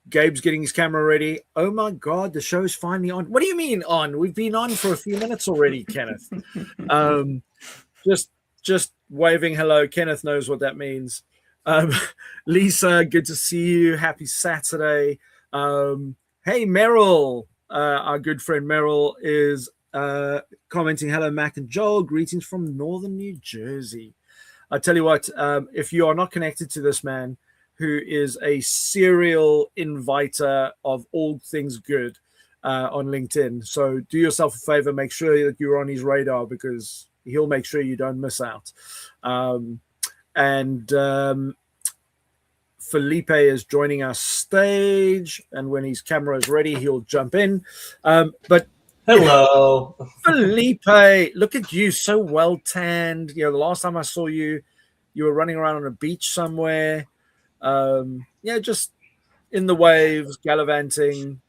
Gabe's getting his camera ready. Oh my God, the show's finally on. What do you mean on? We've been on for a few minutes already, Kenneth. Um, just waving hello. Kenneth knows what that means. Um, Lisa, good to see you. Happy Saturday. Hey, Meryl, our good friend Meryl is commenting, hello, Mac and Joel. Greetings from Northern New Jersey. I tell you what, if you are not connected to this man, who is a serial inviter of all things good on LinkedIn. So do yourself a favor, make sure that you're on his radar because he'll make sure you don't miss out. Felipe is joining our stage, and when his camera is ready, he'll jump in. But hello, Felipe, look at you, so well tanned. You know, the last time I saw you, you were running around on a beach somewhere. Just in the waves, gallivanting.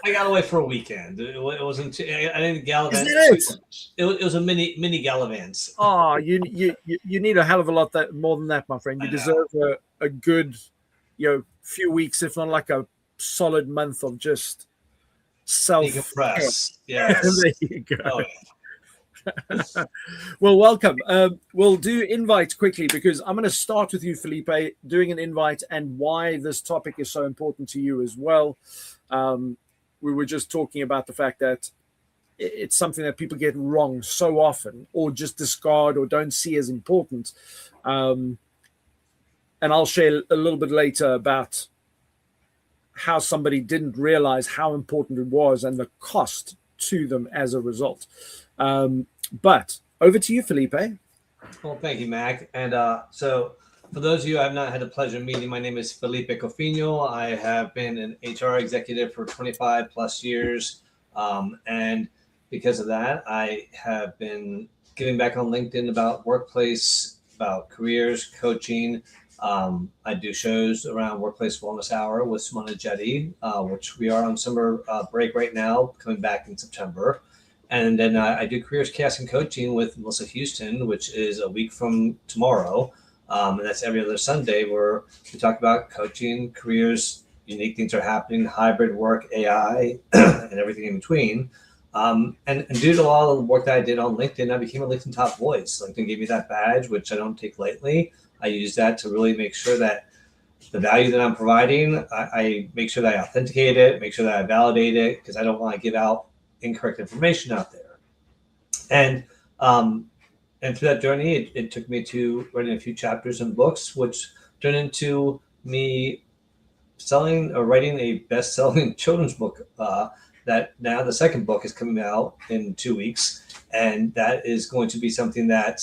I got away for a weekend. It wasn't. I didn't gallivant too much. It was a mini gallivant. Oh, you need a hell of a lot more than that, my friend. You deserve a good, few weeks, if not like a solid month of just decompress. Yes. There you go. Oh, yeah. Well, welcome. We'll do invites quickly because I'm going to start with you, Felipe, doing an invite and why this topic is so important to you as well. We were just talking about the fact that it's something that people get wrong so often or just discard or don't see as important. And I'll share a little bit later about how somebody didn't realize how important it was and the cost to them as a result. But over to you, Felipe. Well, thank you, Mac. And so for those of you I have not had the pleasure of meeting, my name is Felipe Cofino. I have been an HR executive for 25 plus years. And because of that, I have been giving back on LinkedIn about workplace, about careers, coaching. I do shows around Workplace Wellness Hour with Simona Jetty, which we are on summer break right now, coming back in September. And then I do careers casting coaching with Melissa Houston, which is a week from tomorrow. And that's every other Sunday where we talk about coaching, careers, unique things are happening, hybrid work, AI, and everything in between. And due to all the work that I did on LinkedIn, I became a LinkedIn top voice. LinkedIn gave me that badge, which I don't take lightly. I use that to really make sure that the value that I'm providing, I make sure that I authenticate it, make sure that I validate it, because I don't want to give out incorrect information out there. And through that journey, it took me to writing a few chapters and books, which turned into me selling or writing a best-selling children's book that now the second book is coming out in 2 weeks. And that is going to be something that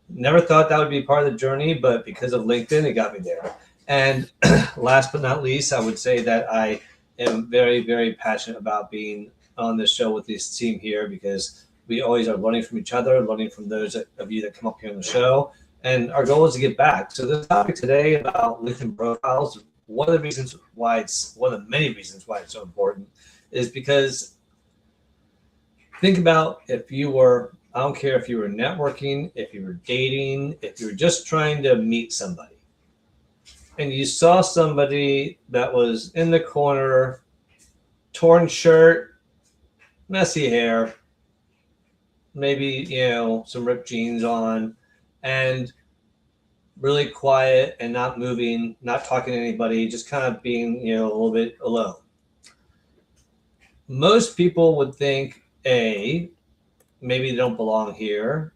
never thought that would be part of the journey, but because of LinkedIn, it got me there. And last but not least, I would say that I am very, very passionate about being on this show with this team here because we always are learning from each other, learning from those of you that come up here on the show. And our goal is to give back. So the topic today about LinkedIn profiles, one of the reasons why it's one of the many reasons why it's so important is because think about if you were, I don't care if you were networking, if you were dating, if you were just trying to meet somebody and you saw somebody that was in the corner, torn shirt, messy hair, maybe, some ripped jeans on, and really quiet and not moving, not talking to anybody, just kind of being, a little bit alone. Most people would think, A, maybe they don't belong here.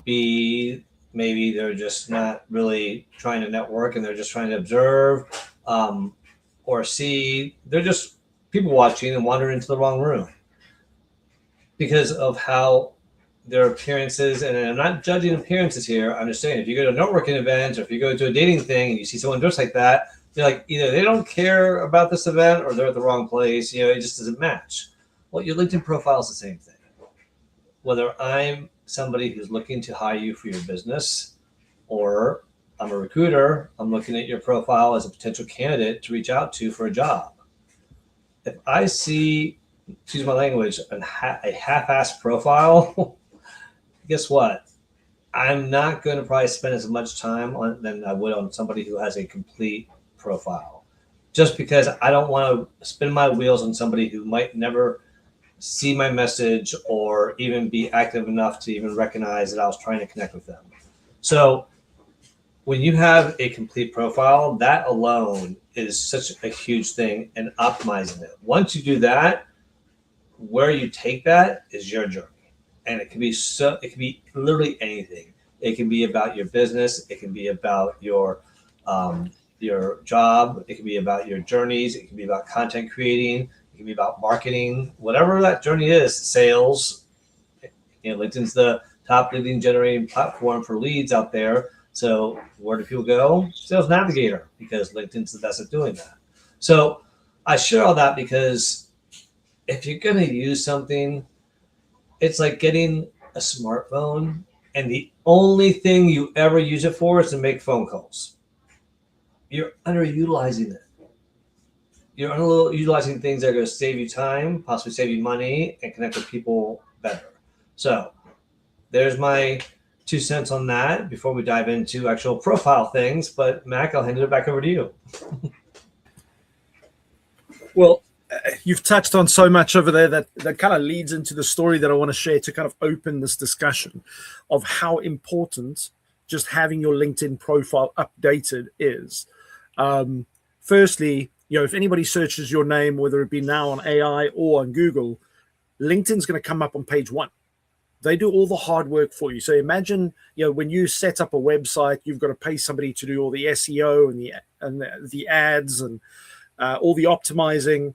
B, maybe they're just not really trying to network and they're just trying to observe. Or C, they're just people watching and wander into the wrong room because of how their appearances, and I'm not judging appearances here. I'm just saying if you go to a networking event or if you go to a dating thing and you see someone dressed like that, you're like, either they don't care about this event or they're at the wrong place. It just doesn't match. Well, your LinkedIn profile is the same thing. Whether I'm somebody who's looking to hire you for your business or I'm a recruiter, I'm looking at your profile as a potential candidate to reach out to for a job. If I see, excuse my language, a half-assed profile, guess what? I'm not going to probably spend as much time on than I would on somebody who has a complete profile. just because I don't want to spin my wheels on somebody who might never see my message or even be active enough to even recognize that I was trying to connect with them. So when you have a complete profile, that alone is such a huge thing, and optimizing it. Once you do that, where you take that is your journey. And it can be literally anything. It can be about your business, it can be about your job, it can be about your journeys, it can be about content creating, it can be about marketing, whatever that journey is, sales. LinkedIn's the top leading generating platform for leads out there. So where do people go? Sales Navigator, because LinkedIn's the best at doing that. So I share all that because if you're going to use something, it's like getting a smartphone and the only thing you ever use it for is to make phone calls. You're underutilizing it. You're underutilizing things that are going to save you time, possibly save you money, and connect with people better. So there's my 2 cents on that before we dive into actual profile things. But Mac, I'll hand it back over to you. Well, you've touched on so much over there that kind of leads into the story that I want to share to kind of open this discussion of how important just having your LinkedIn profile updated is. Firstly, if anybody searches your name, whether it be now on AI or on Google, LinkedIn's going to come up on page 1. They do all the hard work for you. So imagine, when you set up a website, you've got to pay somebody to do all the SEO and the ads and all the optimizing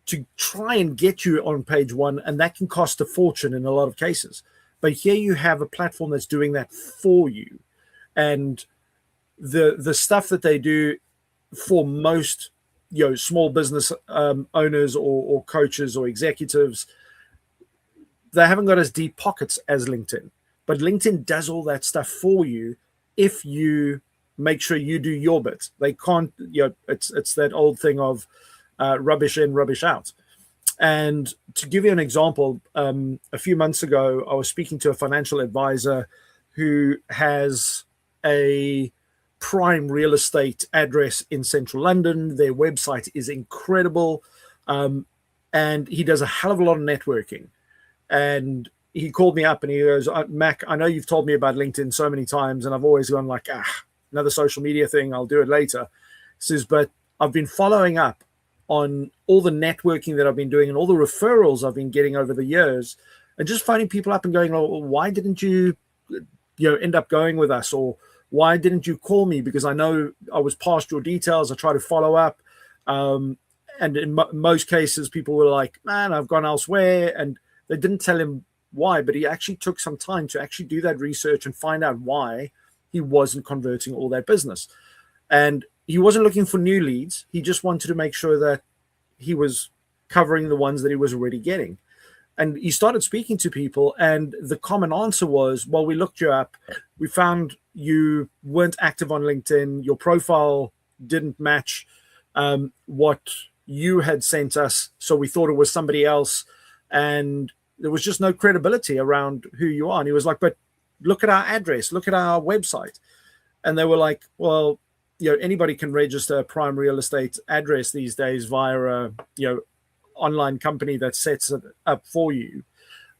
to try and get you on page 1, and that can cost a fortune in a lot of cases. But here you have a platform that's doing that for you, and the stuff that they do for most small business owners or coaches or executives, they haven't got as deep pockets as LinkedIn. But LinkedIn does all that stuff for you if you make sure you do your bit. They can't, it's that old thing of rubbish in, rubbish out. And to give you an example, a few months ago, I was speaking to a financial advisor who has a prime real estate address in central London. Their website is incredible. And he does a hell of a lot of networking. And he called me up and he goes, Mac, I know you've told me about LinkedIn so many times, and I've always gone like, another social media thing, I'll do it later. He says, but I've been following up on all the networking that I've been doing and all the referrals I've been getting over the years, and just phoning people up and going, well, why didn't you end up going with us? Or why didn't you call me? Because I know I was past your details. I try to follow up. And in most cases, people were like, man, I've gone elsewhere. And they didn't tell him why, but he actually took some time to actually do that research and find out why he wasn't converting all that business. And he wasn't looking for new leads. He just wanted to make sure that he was covering the ones that he was already getting. And he started speaking to people, and the common answer was, well, we looked you up. We found you weren't active on LinkedIn. Your profile didn't match what you had sent us. So we thought it was somebody else. And there was just no credibility around who you are. And he was like, but look at our address, look at our website. And they were like, well, anybody can register a prime real estate address these days via a, online company that sets it up for you.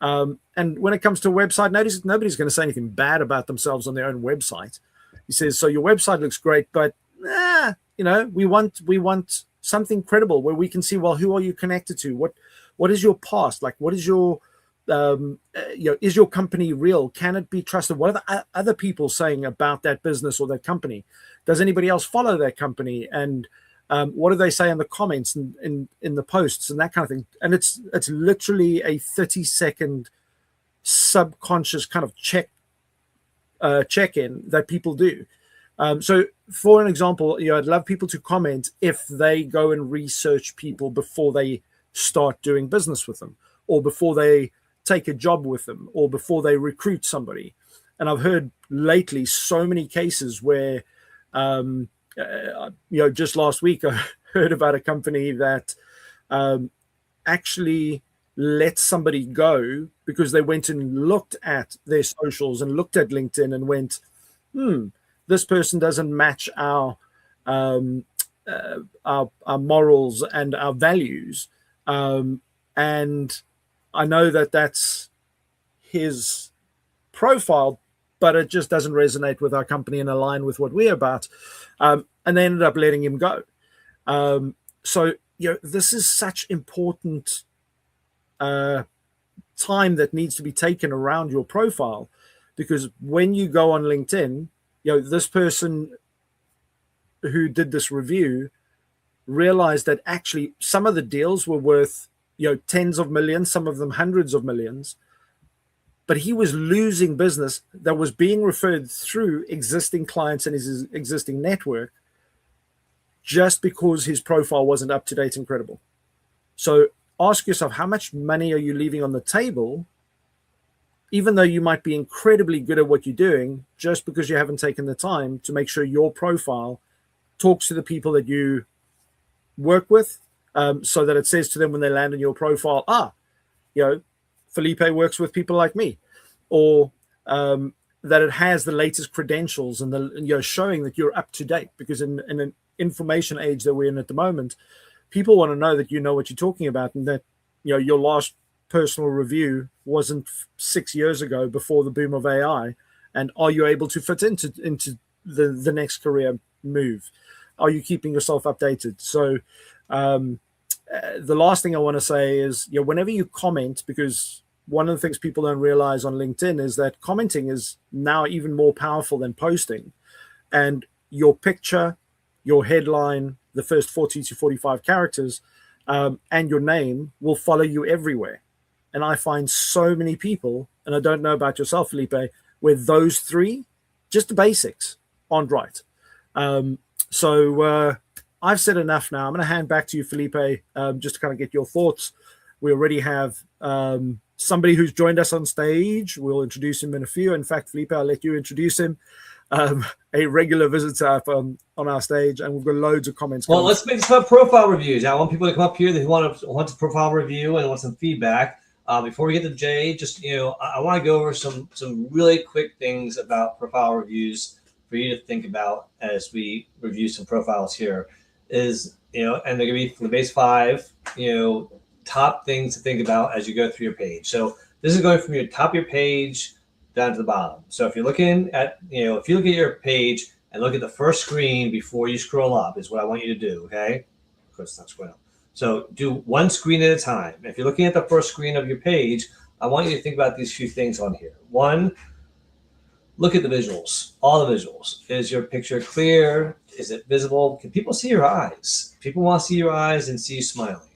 And when it comes to a website, nobody's going to say anything bad about themselves on their own website. He says, so your website looks great, but we want something credible where we can see, well, who are you connected to? What is your past? Like, what is your, is your company real? Can it be trusted? What are the other people saying about that business or that company? Does anybody else follow that company? And what do they say in the comments and in the posts and that kind of thing? And it's literally a 30-second subconscious kind of check-in that people do. So for an example, I'd love people to comment if they go and research people before they start doing business with them, or before they take a job with them, or before they recruit somebody. And I've heard lately so many cases where, just last week I heard about a company that actually let somebody go because they went and looked at their socials and looked at LinkedIn and went, this person doesn't match our our morals and our values. And I know that that's his profile, but it just doesn't resonate with our company and align with what we're about. And they ended up letting him go. So, this is such important time that needs to be taken around your profile, because when you go on LinkedIn, this person who did this review realized that actually some of the deals were worth tens of millions, some of them hundreds of millions, but he was losing business that was being referred through existing clients and his existing network just because his profile wasn't up to date and credible. So ask yourself, how much money are you leaving on the table, even though you might be incredibly good at what you're doing, just because you haven't taken the time to make sure your profile talks to the people that you work with, so that it says to them when they land on your profile, Felipe works with people like me, or that it has the latest credentials and showing that you're up to date. Because in an information age that we're in at the moment, people want to know that you know what you're talking about, and that your last personal review wasn't 6 years ago before the boom of AI. And are you able to fit into the next career move? Are you keeping yourself updated? So the last thing I want to say is, whenever you comment, because one of the things people don't realize on LinkedIn is that commenting is now even more powerful than posting. And your picture, your headline, the first 40 to 45 characters, and your name will follow you everywhere. And I find so many people, and I don't know about yourself, Felipe, where those three, just the basics, aren't right. So I've said enough now. I'm going to hand back to you, Felipe, just to kind of get your thoughts. We already have somebody who's joined us on stage. We'll introduce him in a few. In fact, Felipe, I'll let you introduce him. A regular visitor up on our stage, and we've got loads of comments. Well, let's make some profile reviews. I want people to come up here that want a profile review and want some feedback. Before we get to Jay, just I want to go over some really quick things about profile reviews for you to think about as we review some profiles here. And they're going to be from the base 5, top things to think about as you go through your page. So this is going from your top of your page down to the bottom. So if you're looking at, if you look at your page and look at the first screen before you scroll up, is what I want you to do. Okay. Of course, not scroll up. So do one screen at a time. If you're looking at the first screen of your page, I want you to think about these few things on here. One, look at the visuals, all the visuals. Is your picture clear? Is it visible? Can people see your eyes? People want to see your eyes and see you smiling.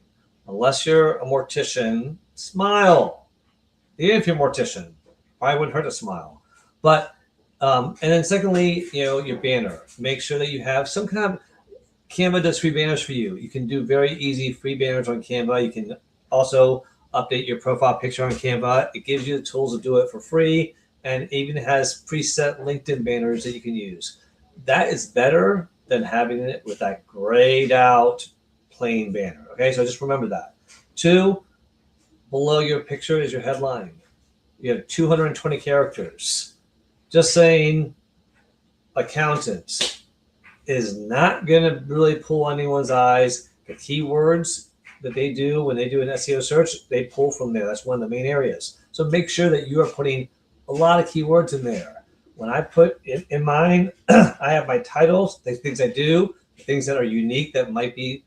Unless you're a mortician, smile. Even if you're a mortician, probably wouldn't hurt a smile. But, and then secondly, your banner. Make sure that you have some kind of, Canva does free banners for you. You can do very easy free banners on Canva. You can also update your profile picture on Canva. It gives you the tools to do it for free, and even has preset LinkedIn banners that you can use. That is better than having it with that grayed out plain banner. Okay, so just remember that. 2, below your picture is your headline. You have 220 characters. Just saying, accountant is not going to really pull anyone's eyes. The keywords that they do when they do an SEO search, they pull from there. That's one of the main areas. So make sure that you are putting a lot of keywords in there. When I put in mine, I have my titles, the things I do, things that are unique that might be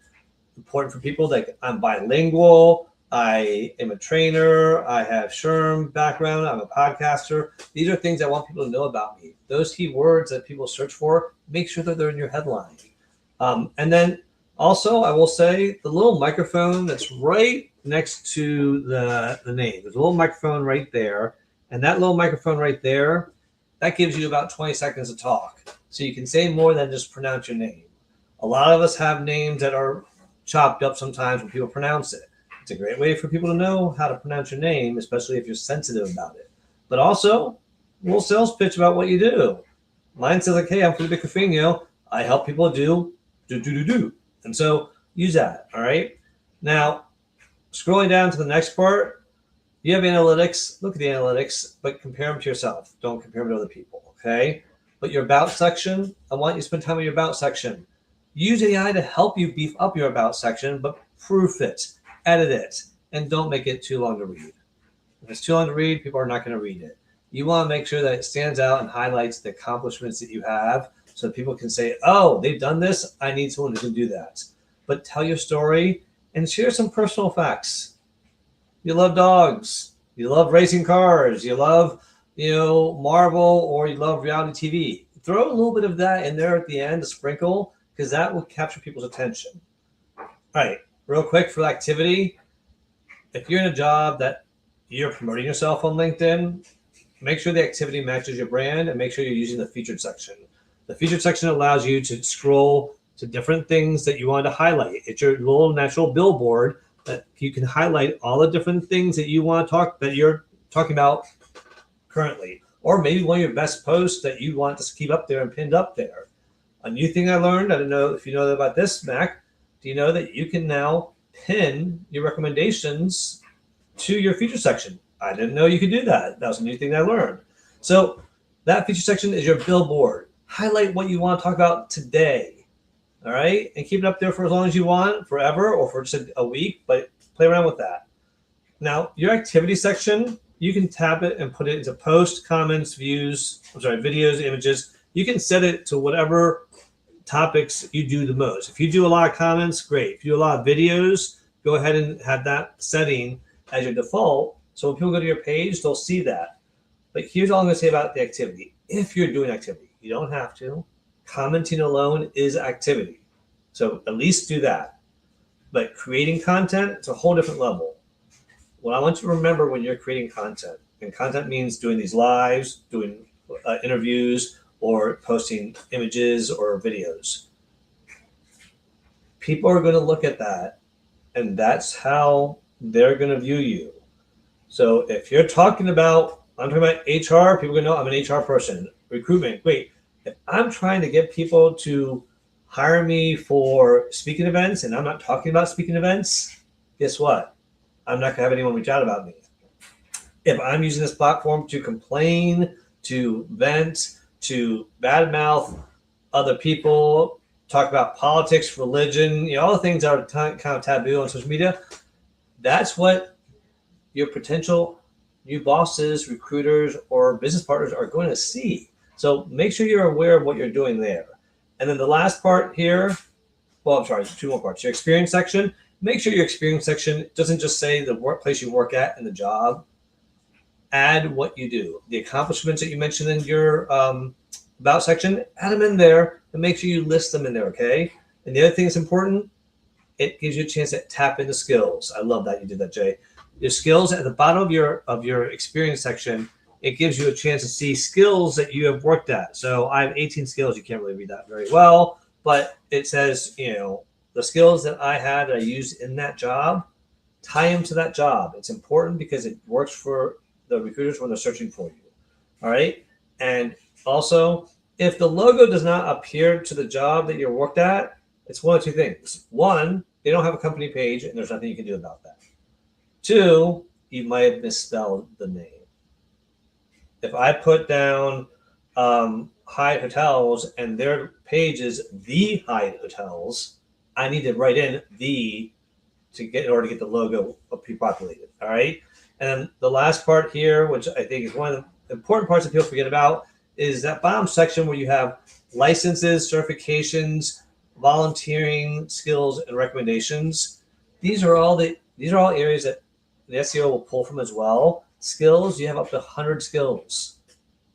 important for people. Like I'm bilingual, I am a trainer, I have SHRM background, I'm a podcaster. These are things I want people to know about me. Those keywords that people search for, make sure that they're in your headline. And then also, I will say the little microphone that's right next to the name. There's a little microphone right there. And that little microphone right there, that gives you about 20 seconds to talk. So you can say more than just pronounce your name. A lot of us have names that are chopped up sometimes when people pronounce it. It's a great way for people to know how to pronounce your name, especially if you're sensitive about it. But also, a little sales pitch about what you do. Mine says like, hey, I'm Felipe Cofino. I help people do. And so use that, all right? Now, scrolling down to the next part, you have analytics. Look at the analytics, but compare them to yourself. Don't compare them to other people, okay? But your about section, I want you to spend time with your about section. Use AI to help you beef up your about section, but proof it, edit it, and don't make it too long to read. If it's too long to read, people are not going to read it. You want to make sure that it stands out and highlights the accomplishments that you have so that people can say, oh, they've done this. I need someone who can do that. But tell your story and share some personal facts. You love dogs. You love racing cars. You love, Marvel, or you love reality TV. Throw a little bit of that in there at the end to sprinkle, because that will capture people's attention. All right, real quick for the activity. If you're in a job that you're promoting yourself on LinkedIn, make sure the activity matches your brand and make sure you're using the featured section. The featured section allows you to scroll to different things that you want to highlight. It's your little natural billboard that you can highlight all the different things that you want to that you're talking about currently, or maybe one of your best posts that you want to keep up there and pinned up there. A new thing I learned, I don't know if you know about this, Mac, do you know that you can now pin your recommendations to your feature section? I didn't know you could do that. That was a new thing I learned. So that feature section is your billboard. Highlight what you want to talk about today, all right? And keep it up there for as long as you want, forever, or for just a week, but play around with that. Now, your activity section, you can tap it and put it into posts, comments, views, videos, images. You can set it to whatever topics you do the most. If you do a lot of comments, great. If you do a lot of videos, go ahead and have that setting as your default. So when people go to your page, they'll see that. But here's all I'm going to say about the activity. If you're doing activity, you don't have to. Commenting alone is activity. So at least do that. But creating content, it's a whole different level. What I want you to remember when you're creating content, and content means doing these lives, doing interviews, or posting images or videos. People are going to look at that, and that's how they're going to view you. So if you're talking about, I'm talking about HR, people are going to know I'm an HR person. Recruitment, great. If I'm trying to get people to hire me for speaking events and I'm not talking about speaking events, guess what? I'm not going to have anyone reach out about me. If I'm using this platform to complain, to vent, to badmouth other people, talk about politics, religion, all the things that are kind of taboo on social media, that's what your potential new bosses, recruiters, or business partners are going to see. So make sure you're aware of what you're doing there. And then the last part here, two more parts. Your experience section, make sure your experience section doesn't just say the workplace you work at and the job. Add what you do. The accomplishments that you mentioned in your about section, add them in there and make sure you list them in there, okay? And the other thing that's important, it gives you a chance to tap into skills. I love that you did that, Jay. Your skills at the bottom of your experience section, it gives you a chance to see skills that you have worked at. So I have 18 skills. You can't really read that very well, but it says, the skills that I had that I used in that job, tie them to that job. It's important because it works for the recruiters when they're searching for you. All right. And also, if the logo does not appear to the job that you're worked at, it's one of two things. One, they don't have a company page and there's nothing you can do about that. Two, you might have misspelled the name. If I put down Hyatt Hotels and their page is the Hyatt Hotels, I need to write in the in order to get the logo pre-populated. All right. And then the last part here, which I think is one of the important parts that people forget about, is that bottom section where you have licenses, certifications, volunteering, skills, and recommendations. These are all areas that the SEO will pull from as well. Skills, you have up to 100 skills.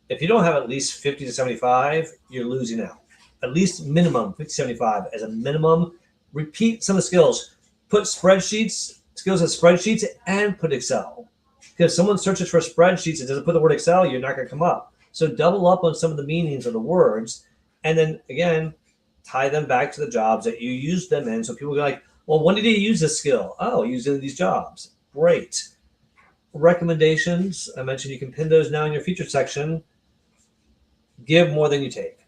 If you don't have at least 50 to 75, you're losing out. At least minimum 50 to 75 as a minimum. Repeat some of the skills. Put skills as spreadsheets, and put Excel. Because if someone searches for spreadsheets and doesn't put the word Excel, you're not going to come up. So double up on some of the meanings of the words. And then, again, tie them back to the jobs that you use them in. So people go like, well, when did you use this skill? Oh, use it in these jobs. Great. Recommendations. I mentioned you can pin those now in your featured section. Give more than you take.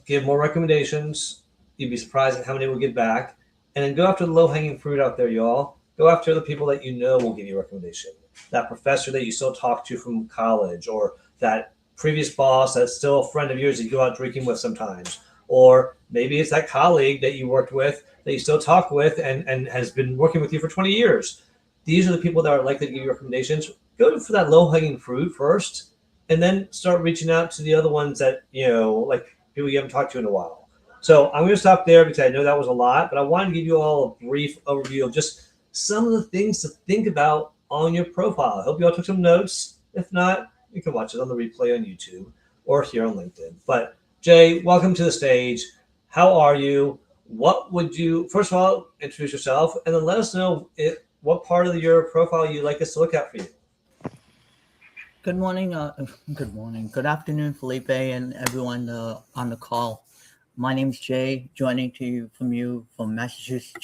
Give more recommendations. You'd be surprised at how many will give back. And then go after the low-hanging fruit out there, y'all. Go after the people that you know will give you a recommendation. That professor that you still talk to from college, or that previous boss that's still a friend of yours that you go out drinking with sometimes, or maybe it's that colleague that you worked with that you still talk with and has been working with you for 20 years. These are the people that are likely to give you recommendations. Go for that low hanging fruit first, and then start reaching out to the other ones that, like people you haven't talked to in a while. So I'm going to stop there because I know that was a lot, but I wanted to give you all a brief overview of just some of the things to think about on your profile. I hope you all took some notes. If not, you can watch it on the replay on YouTube or here on LinkedIn. But Jay, welcome to the stage. How are you? What would you, first of all, introduce yourself and then let us know what part of your profile you'd like us to look at for you. Good morning. Good morning. Good afternoon, Felipe, and everyone on the call. My name's Jay, joining from Massachusetts,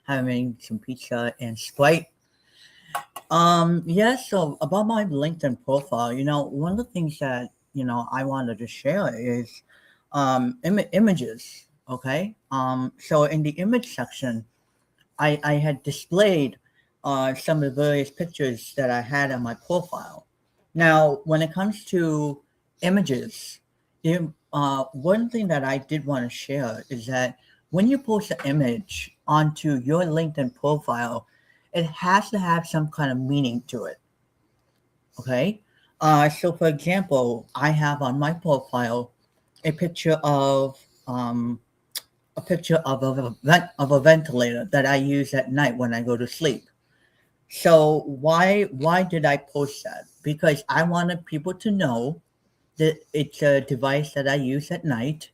having some pizza and Sprite. So about my LinkedIn profile, one of the things that, I wanted to share is images. Okay. So in the image section, I had displayed some of the various pictures that I had on my profile. Now, when it comes to images, one thing that I did want to share is that when you post an image onto your LinkedIn profile, it has to have some kind of meaning to it. Okay. So for example, I have on my profile a picture of a ventilator that I use at night when I go to sleep. So why did I post that? Because I wanted people to know that it's a device that I use at night,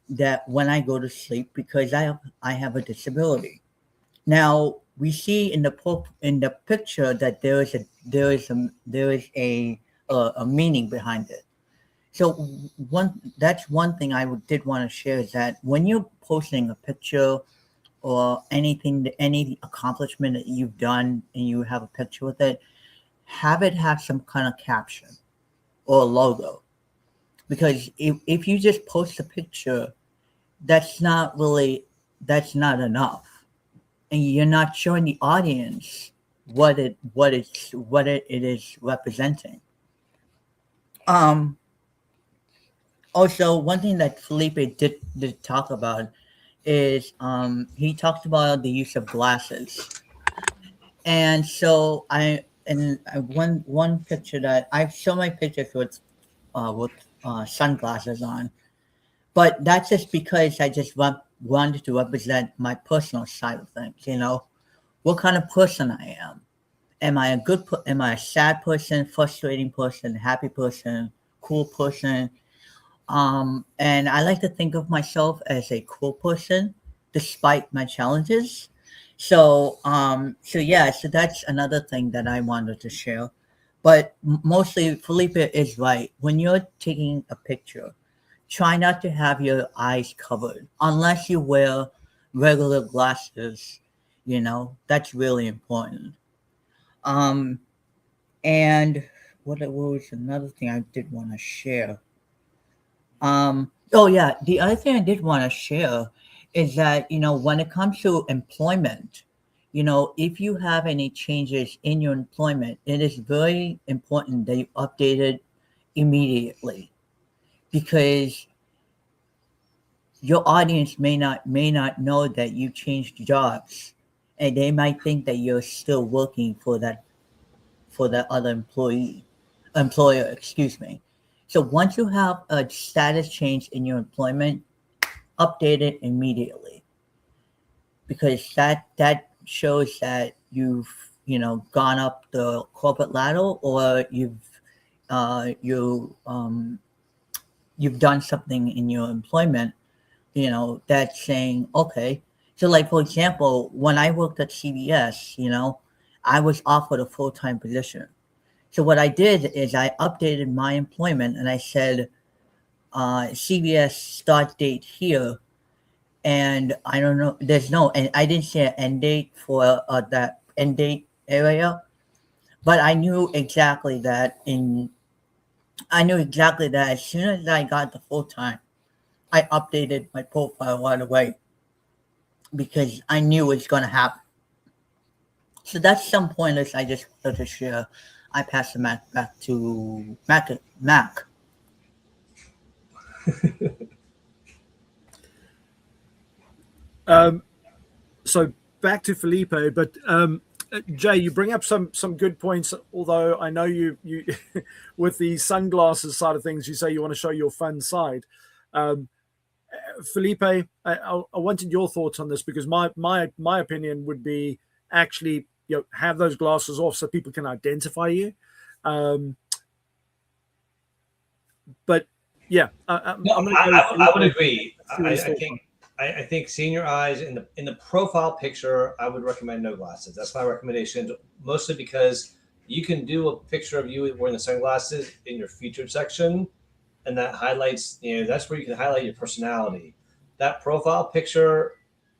that when I go to sleep, because I have a disability. Now we see in the picture that there is a meaning behind it. So that's one thing did want to share, is that when you're posting a picture or any accomplishment that you've done and you have a picture with it, have it have some kind of caption or logo. Because if you just post a picture, that's not enough, and you're not showing the audience what it is representing. Um, Also, one thing that Felipe did talk about is he talked about the use of glasses, and so one picture that I show my pictures with sunglasses on, but that's just because I just wanted to represent my personal side of things. What kind of person I am. Am I a sad person, frustrating person, happy person, cool person? And I like to think of myself as a cool person despite my challenges. So that's another thing that I wanted to share. But mostly, Felipe is right. When you're taking a picture, try not to have your eyes covered unless you wear regular glasses. That's really important. Um, and what was another thing I did want to share? Oh yeah, the other thing I did want to share is that, when it comes to employment, if you have any changes in your employment, it is very important that you update it immediately, because your audience may not know that you changed jobs, and they might think that you're still working for that other employer, excuse me. So once you have a status change in your employment, update it immediately, because that shows that you've gone up the corporate ladder, or you've done something in your employment, that's saying, okay. So like, for example, when I worked at CVS, I was offered a full-time position. So what I did is I updated my employment and I said, CVS start date here, and I don't know. And I didn't say an end date for that end date area, but I knew exactly that as soon as I got the full time, I updated my profile right away, because I knew it's going to happen. So that's some pointers I just wanted to share. I pass the Mac back to Mac. So back to Felipe, but Jay, you bring up some good points. Although I know you with the sunglasses side of things, you say you want to show your fun side. Um, Felipe, I wanted your thoughts on this because my opinion would be actually have those glasses off so people can identify you. Um, but yeah, I'm No, going to go with I would Felipe. agree. See what his thoughts I think seeing your eyes in the profile picture, I would recommend no glasses. That's my recommendation, mostly because you can do a picture of you wearing the sunglasses in your featured section, and that highlights, that's where you can highlight your personality. That profile picture,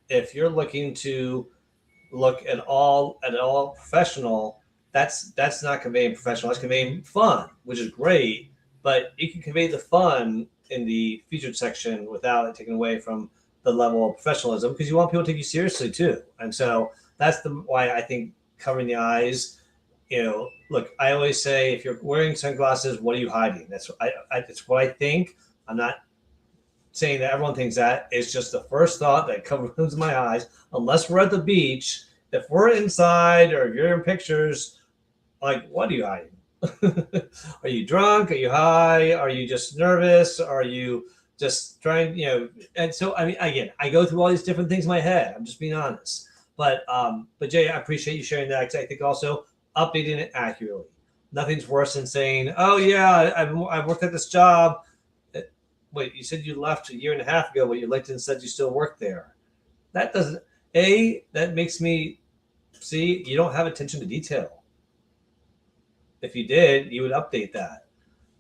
if you're looking to look at all professional, that's not conveying professional. That's conveying fun, which is great. But you can convey the fun in the featured section without it taking away from the level of professionalism, because you want people to take you seriously too. And so that's why I think covering the eyes. Look, I always say, if you're wearing sunglasses, what are you hiding? That's it's what I think. I'm not saying that everyone thinks that. It's just the first thought that comes in my eyes. Unless we're at the beach, if we're inside or if you're in pictures, like, what are you hiding? Are you drunk? Are you high? Are you just nervous? Are you just trying, And so, I mean, again, I go through all these different things in my head. I'm just being honest. But Jay, I appreciate you sharing that, because I think also updating it accurately. Nothing's worse than saying, "Oh yeah, I've worked at this job." Wait, you said you left a year and a half ago, but your LinkedIn said you still work there. That doesn't. That makes me see you don't have attention to detail. If you did, you would update that.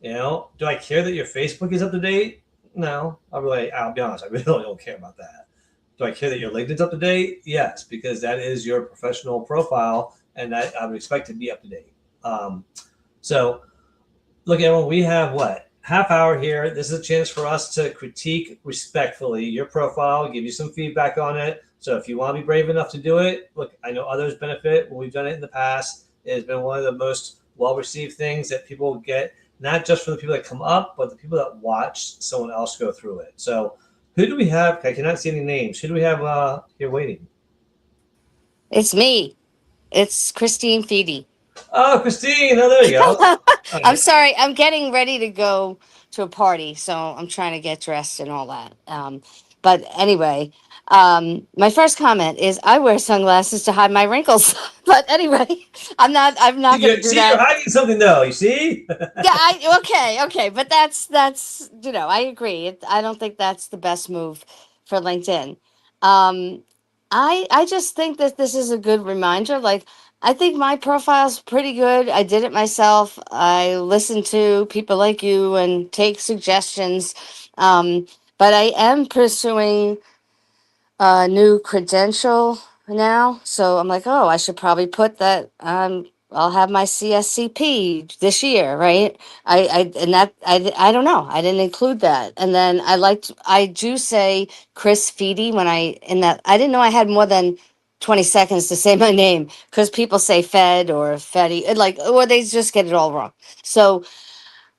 Do I care that your Facebook is up to date? No, I'll be honest, I really don't care about that. Do I care that your LinkedIn's up to date? Yes, because that is your professional profile, and that I would expect to be up to date. So, look, everyone, we have half hour here. This is a chance for us to critique respectfully your profile, give you some feedback on it. So if you want to be brave enough to do it, look, I know others benefit when we've done it in the past. It has been one of the most well-received things that people get, not just from the people that come up, but the people that watch someone else go through it. So who do we have? I cannot see any names. Who do we have here waiting? It's me. It's Christine Feedy. Oh, Christine. Oh, there you go. I'm sorry. I'm getting ready to go to a party, so I'm trying to get dressed and all that. But anyway, my first comment is I wear sunglasses to hide my wrinkles. But anyway, I'm not going to do See, you're that. hiding something, though. You see? Yeah. Okay. But that's I agree. I don't think that's the best move for LinkedIn. Um, I just think that this is a good reminder. Like, I think my profile's pretty good. I did it myself. I listen to people like you and take suggestions. But I am pursuing a new credential now. So I'm like, oh, I should probably put that. I'll have my CSCP this year, right? I don't know. I didn't include that. And then I do say Chris Feedy when I didn't know I had more than 20 seconds to say my name, because people say Fed or Fetty, or they just get it all wrong. So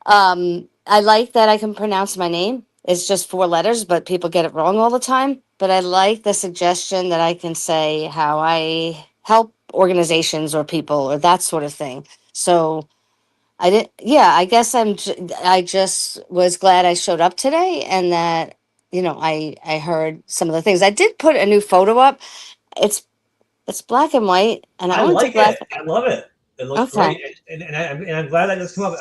I like that I can pronounce my name. It's just 4 letters, but people get it wrong all the time. But I like the suggestion that I can say how I help organizations or people or that sort of thing. So I did, yeah, I guess I just was glad I showed up today, and that, I heard some of the things. I did put a new photo up. It's black and white, and I I only did like black. it. I love it. It looks Okay. great. And I'm glad that just come up.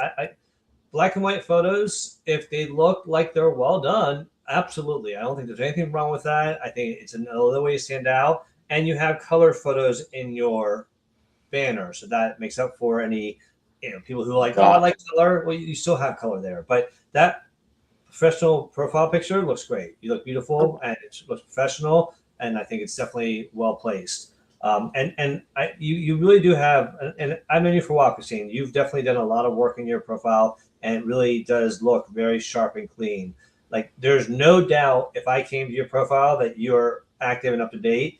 Black and white photos, if they look like they're well done, absolutely. I don't think there's anything wrong with that. I think it's another way to stand out. And you have color photos in your banner, so that makes up for any people who are like, oh, I like color. Well, you still have color there, but that professional profile picture looks great. You look beautiful, and it looks professional, and I think it's definitely well placed. You really do have, and I've known you for a while, Christine. You've definitely done a lot of work in your profile, and it really does look very sharp and clean. Like, there's no doubt, if I came to your profile, that you're active and up to date.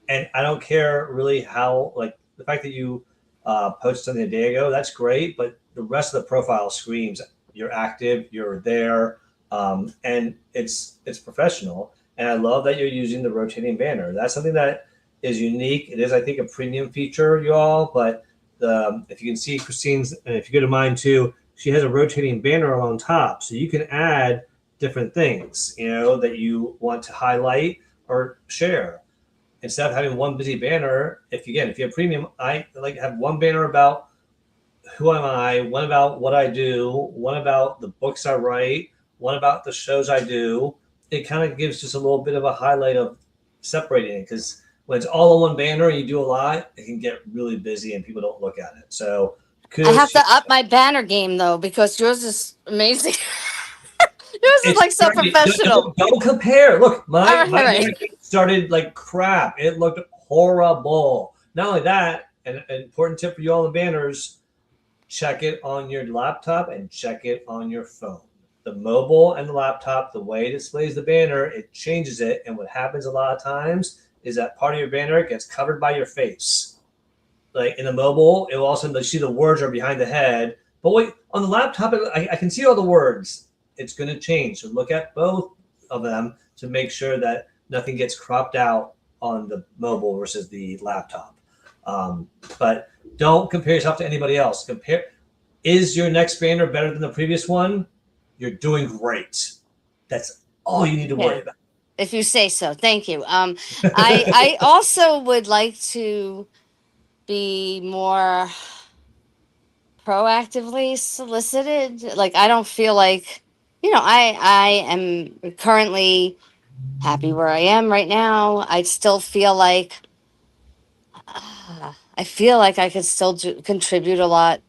And I don't care really how, like, the fact that you posted something a day ago, that's great. But the rest of the profile screams you're active, you're there. and it's professional. And I love that you're using the rotating banner. That's something that is unique. It is, I think, a premium feature, you all. But if you can see Christine's, and if you go to mine too, she has a rotating banner on top, so you can add different things, that you want to highlight or share. Instead of having one busy banner, if you have premium, I like to have one banner about who am I, one about what I do, one about the books I write, one about the shows I do. It kind of gives just a little bit of a highlight of separating it, because when it's all on one banner and you do a lot, it can get really busy and people don't look at it. So I have to up my banner game though, because yours is amazing. Yours is like so great. professional. Don't compare. Look, my All right. banner game started like crap. It looked horrible. Not only that, and an important tip for you all in banners, check it on your laptop and check it on your phone. The mobile and the laptop, the way it displays the banner, it changes it. And what happens a lot of times is that part of your banner gets covered by your face. Like in the mobile, it will also see the words are behind the head. But wait, on the laptop, I can see all the words. It's going to change. So look at both of them to make sure that nothing gets cropped out on the mobile versus the laptop. But don't compare yourself to anybody else. Is your next banner better than the previous one? You're doing great. That's all you need to worry about. If you say so. Thank you. I also would like to be more proactively solicited. Like, I don't feel like, I am currently happy where I am right now. I still feel like I could still contribute a lot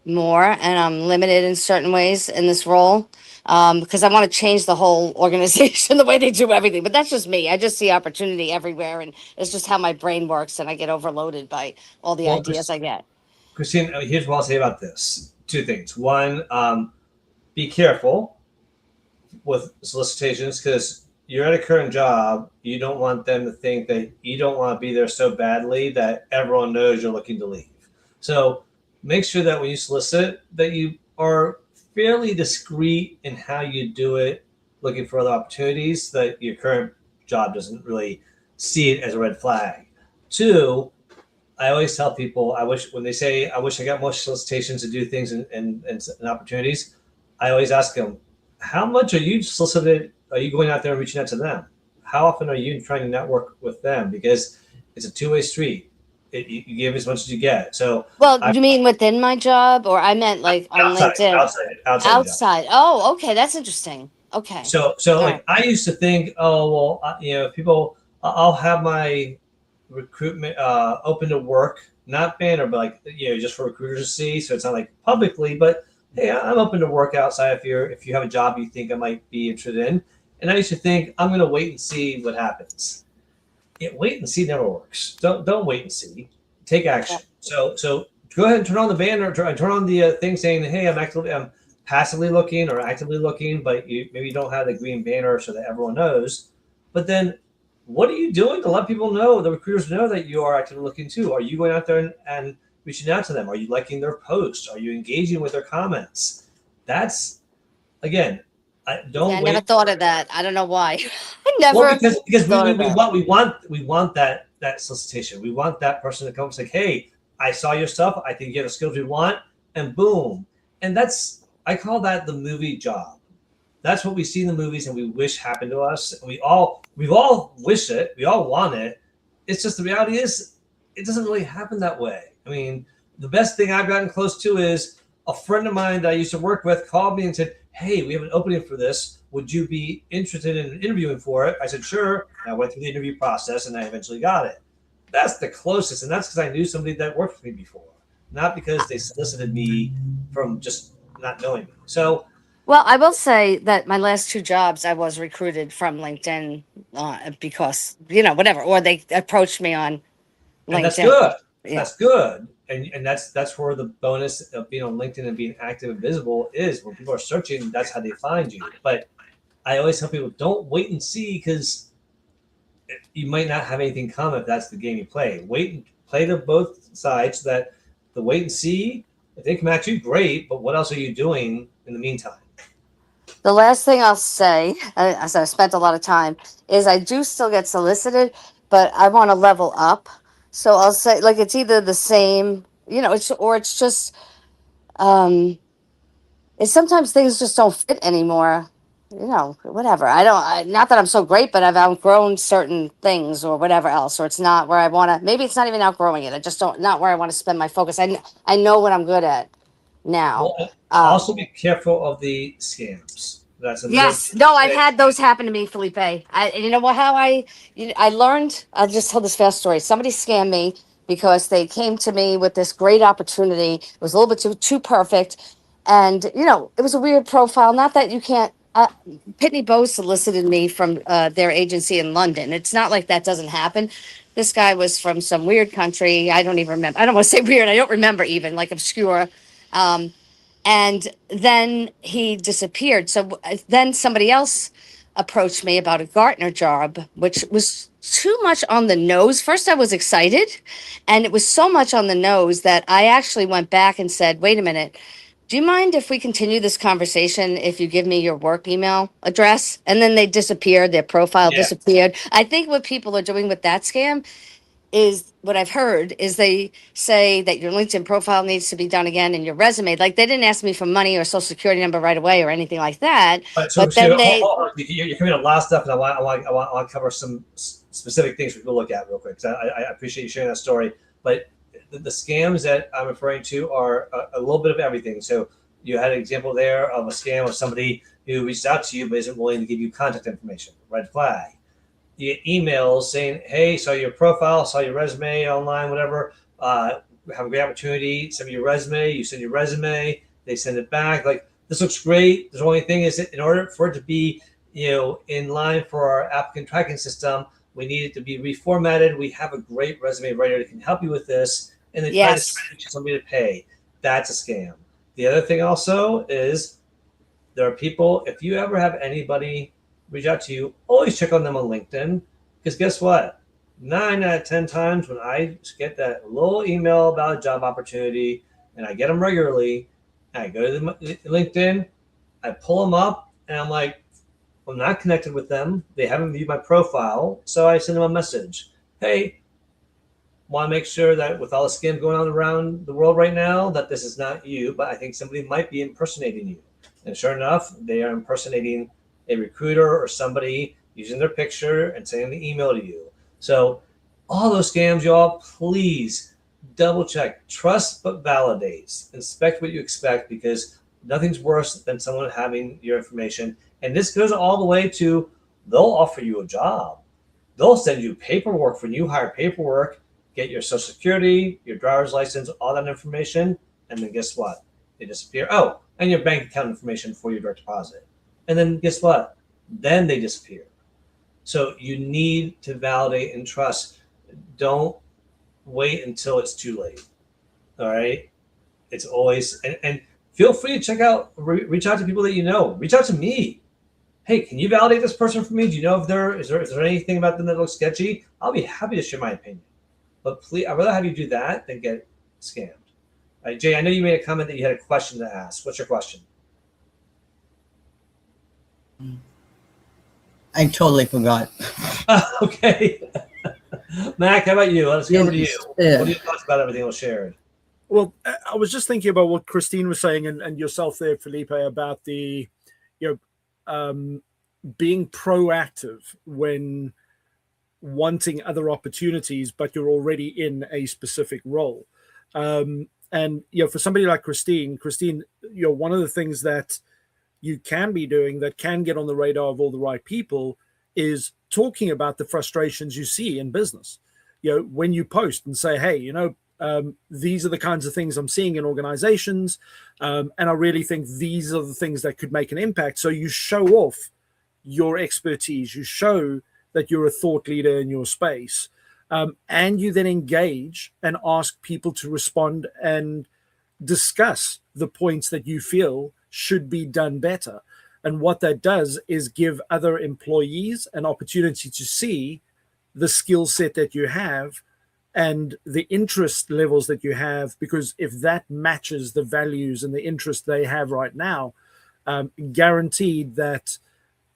more, and I'm limited in certain ways in this role, because I want to change the whole organization, the way they do everything. But that's just me. I just see opportunity everywhere, and it's just how my brain works, and I get overloaded by all the ideas I get. Christine, here's what I'll say about this. Two things. One, be careful with solicitations, because you're at a current job. You don't want them to think that you don't want to be there so badly that everyone knows you're looking to leave. So make sure that when you solicit, that you are fairly discreet in how you do it, looking for other opportunities, that your current job doesn't really see it as a red flag. Two, I always tell people, when they say, I wish I got more solicitations to do things and opportunities, I always ask them, how much are you solicited? Are you going out there and reaching out to them? How often are you trying to network with them? Because it's a two-way street. You give as much as you get. So, you mean within my job, or I meant like on LinkedIn? Outside. Oh, okay, that's interesting. Okay. So like I used to think, people, I'll have my recruitment open to work, not banner, but like just for recruiters to see. So it's not like publicly, but hey, I'm open to work outside if you have a job you think I might be interested in. And I used to think, I'm going to wait and see what happens. Wait and see never works. Don't wait and see. Take action. So go ahead and turn on the banner. Turn on the thing saying, hey, I'm passively looking or actively looking, but maybe you don't have the green banner so that everyone knows. But then, what are you doing to let people know, the recruiters know that you are actively looking too? Are you going out there and reaching out to them? Are you liking their posts? Are you engaging with their comments? That's, again, I never thought of that. I don't know why. I never. Well, because we want that solicitation. We want that person to come and say, hey, I saw your stuff. I think you have the skills we want, and boom. And I call that the movie job. That's what we see in the movies and we wish happened to us. And we've all wish it. We all want it. It's just the reality is it doesn't really happen that way. I mean, the best thing I've gotten close to is a friend of mine that I used to work with called me and said, hey, we have an opening for this. Would you be interested in interviewing for it? I said, sure. And I went through the interview process and I eventually got it. That's the closest. And that's because I knew somebody that worked with me before, not because they solicited me from just not knowing me. So, well, I will say that my last two jobs, I was recruited from LinkedIn because, whatever, or they approached me on LinkedIn. And that's good. Yeah. That's good. And that's where the bonus of being on LinkedIn and being active and visible is. When people are searching, that's how they find you. But I always tell people, don't wait and see, because you might not have anything come if that's the game you play. Wait and play to both sides, so that the wait and see, if they come at you, great, but what else are you doing in the meantime? The last thing I'll say, as I spent a lot of time, is I do still get solicited, but I want to level up. So I'll say, like, it's either the same, it's just, um, it's sometimes things just don't fit anymore. Whatever. Not that I'm so great, but I've outgrown certain things or whatever else, or it's not where I want to, maybe it's not even outgrowing it. I just don't, not where I want to spend my focus. I know what I'm good at now. Well, also be careful of the scams. That's another. Yes. No, I've had those happen to me, Felipe. You know what? I learned. I'll just tell this fast story. Somebody scammed me because they came to me with this great opportunity. It was a little bit too perfect, and it was a weird profile. Not that you can't. Pitney Bowes solicited me from their agency in London. It's not like that doesn't happen. This guy was from some weird country. I don't even remember. I don't want to say weird. I don't remember even, like, obscure. Um, and then he disappeared. So then somebody else approached me about a Gartner job, which was too much on the nose. First, I was excited, and it was so much on the nose that I actually went back and said, wait a minute. Do you mind if we continue this conversation if you give me your work email address? And then they disappeared, their profile Yeah. disappeared. I think what people are doing with that scam is, what I've heard is, they say that your LinkedIn profile needs to be done again and your resume. Like, they didn't ask me for money or social security number right away or anything like that. So But then they, you're coming to a lot of stuff, and I want to cover some specific things for people to look at real quick. Because I appreciate you sharing that story. But the scams that I'm referring to are a little bit of everything. So you had an example there of a scam of somebody who reached out to you but isn't willing to give you contact information. Red flag. You get emails saying, hey, saw your profile, saw your resume online, whatever. Have a great opportunity. Send me your resume. You send your resume. They send it back. Like, this looks great. The only thing is that in order for it to be, in line for our applicant tracking system, we need it to be reformatted. We have a great resume writer that can help you with this. And they try to get somebody to pay. That's a scam. The other thing also is, there are people, if you ever have anybody reach out to you, always check on them on LinkedIn, because guess what? 9 out of 10 times when I get that little email about a job opportunity, and I get them regularly, I go to LinkedIn, I pull them up, and I'm like, I'm not connected with them. They haven't viewed my profile, so I send them a message. Hey, want to make sure that with all the scams going on around the world right now, that this is not you, but I think somebody might be impersonating you. And sure enough, they are impersonating a recruiter or somebody using their picture and sending the email to you. So all those scams, y'all, please double check. Trust but validates. Inspect what you expect, because nothing's worse than someone having your information. And this goes all the way to, they'll offer you a job. They'll send you paperwork for new hire paperwork, get your social security, your driver's license, all that information. And then guess what? They disappear. Oh, and your bank account information for your direct deposit. And then guess what? Then they disappear. So you need to validate and trust. Don't wait until it's too late. All right. It's always, and feel free to check out, reach out to people that you know. Reach out to me. Hey, can you validate this person for me? Do you know if is there anything about them that looks sketchy? I'll be happy to share my opinion. But please, I'd rather have you do that than get scammed. All right, Jay, I know you made a comment that you had a question to ask. What's your question? I totally forgot. Okay. Mac, how about you? Let's go over to you. Yeah. What do you thoughts about everything else shared? Well, I was just thinking about what Christine was saying, and yourself there, Felipe, about the, being proactive when wanting other opportunities, but you're already in a specific role. And for somebody like Christine, one of the things that you can be doing that can get on the radar of all the right people is talking about the frustrations you see in business. When you post and say, hey, these are the kinds of things I'm seeing in organizations, and I really think these are the things that could make an impact. So you show off your expertise, you show that you're a thought leader in your space, and you then engage and ask people to respond and discuss the points that you feel should be done better. And what that does is give other employees an opportunity to see the skill set that you have and the interest levels that you have, because if that matches the values and the interest they have right now, guaranteed that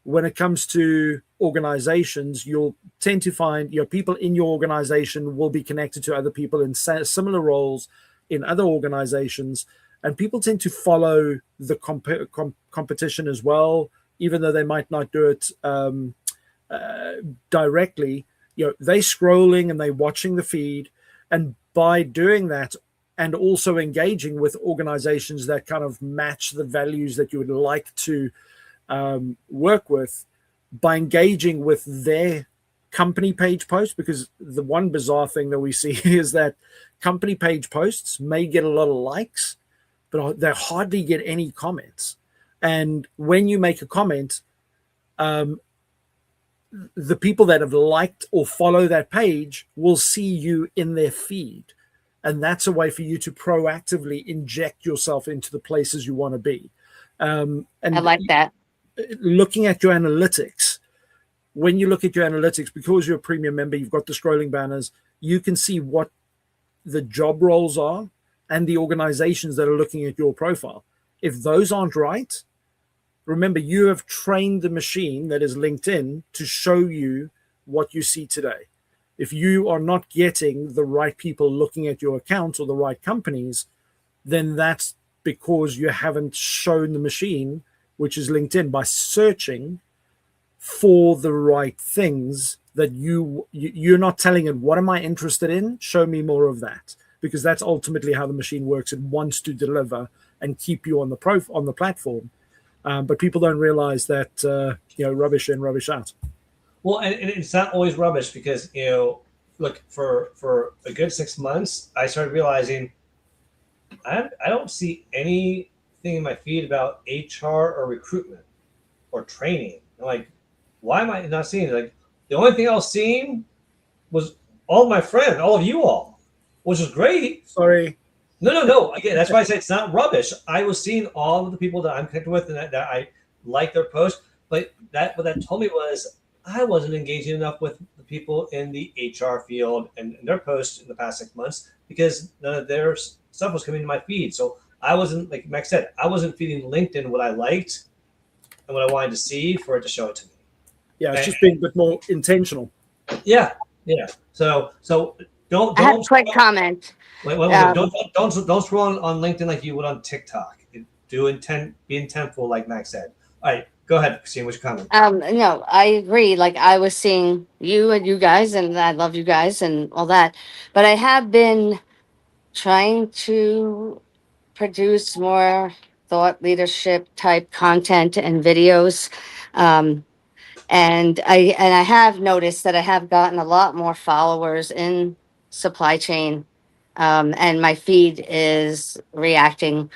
when it comes to organizations, you'll tend to find people in your organization will be connected to other people in similar roles in other organizations, and people tend to follow the competition as well, even though they might not do it directly. They scrolling and they watching the feed, and by doing that and also engaging with organizations that kind of match the values that you would like to work with, by engaging with their company page posts, because the one bizarre thing that we see is that company page posts may get a lot of likes, but they hardly get any comments. And when you make a comment, the people that have liked or follow that page will see you in their feed. And that's a way for you to proactively inject yourself into the places you want to be. And I like that. Looking at your analytics, when you look at your analytics, because you're a premium member, you've got the scrolling banners, you can see what the job roles are and the organizations that are looking at your profile. If those aren't right, remember, you have trained the machine that is LinkedIn to show you what you see today. If you are not getting the right people looking at your accounts or the right companies, then that's because you haven't shown the machine, which is LinkedIn, by searching for the right things that you're not telling it, what am I interested in? Show me more of that, because that's ultimately how the machine works. It wants to deliver and keep you on the platform. But people don't realize that, rubbish in, rubbish out. Well, and it's not always rubbish, because, look, for a good 6 months, I started realizing I don't see anything in my feed about HR or recruitment or training. I'm like, why am I not seeing it? Like, the only thing I was seeing was all my friends, all of you all, which is great. Sorry. No. Again, that's why I say it's not rubbish. I was seeing all of the people that I'm connected with and that I like their posts, but what that told me was I wasn't engaging enough with the people in the HR field and their posts in the past 6 months, because none of their stuff was coming to my feed. So I wasn't, like Max said, I wasn't feeding LinkedIn what I liked and what I wanted to see for it to show it to me. Yeah, it's just being a bit more intentional. Yeah. So don't. I have a quick comment. Wait. Don't scroll on LinkedIn like you would on TikTok. Be intentful, like Max said. All right, go ahead, Christine. What's your comment? No, I agree. Like, I was seeing you and you guys, and I love you guys and all that, but I have been trying to produce more thought leadership type content and videos. And I have noticed that I have gotten a lot more followers in supply chain, and my feed is reacting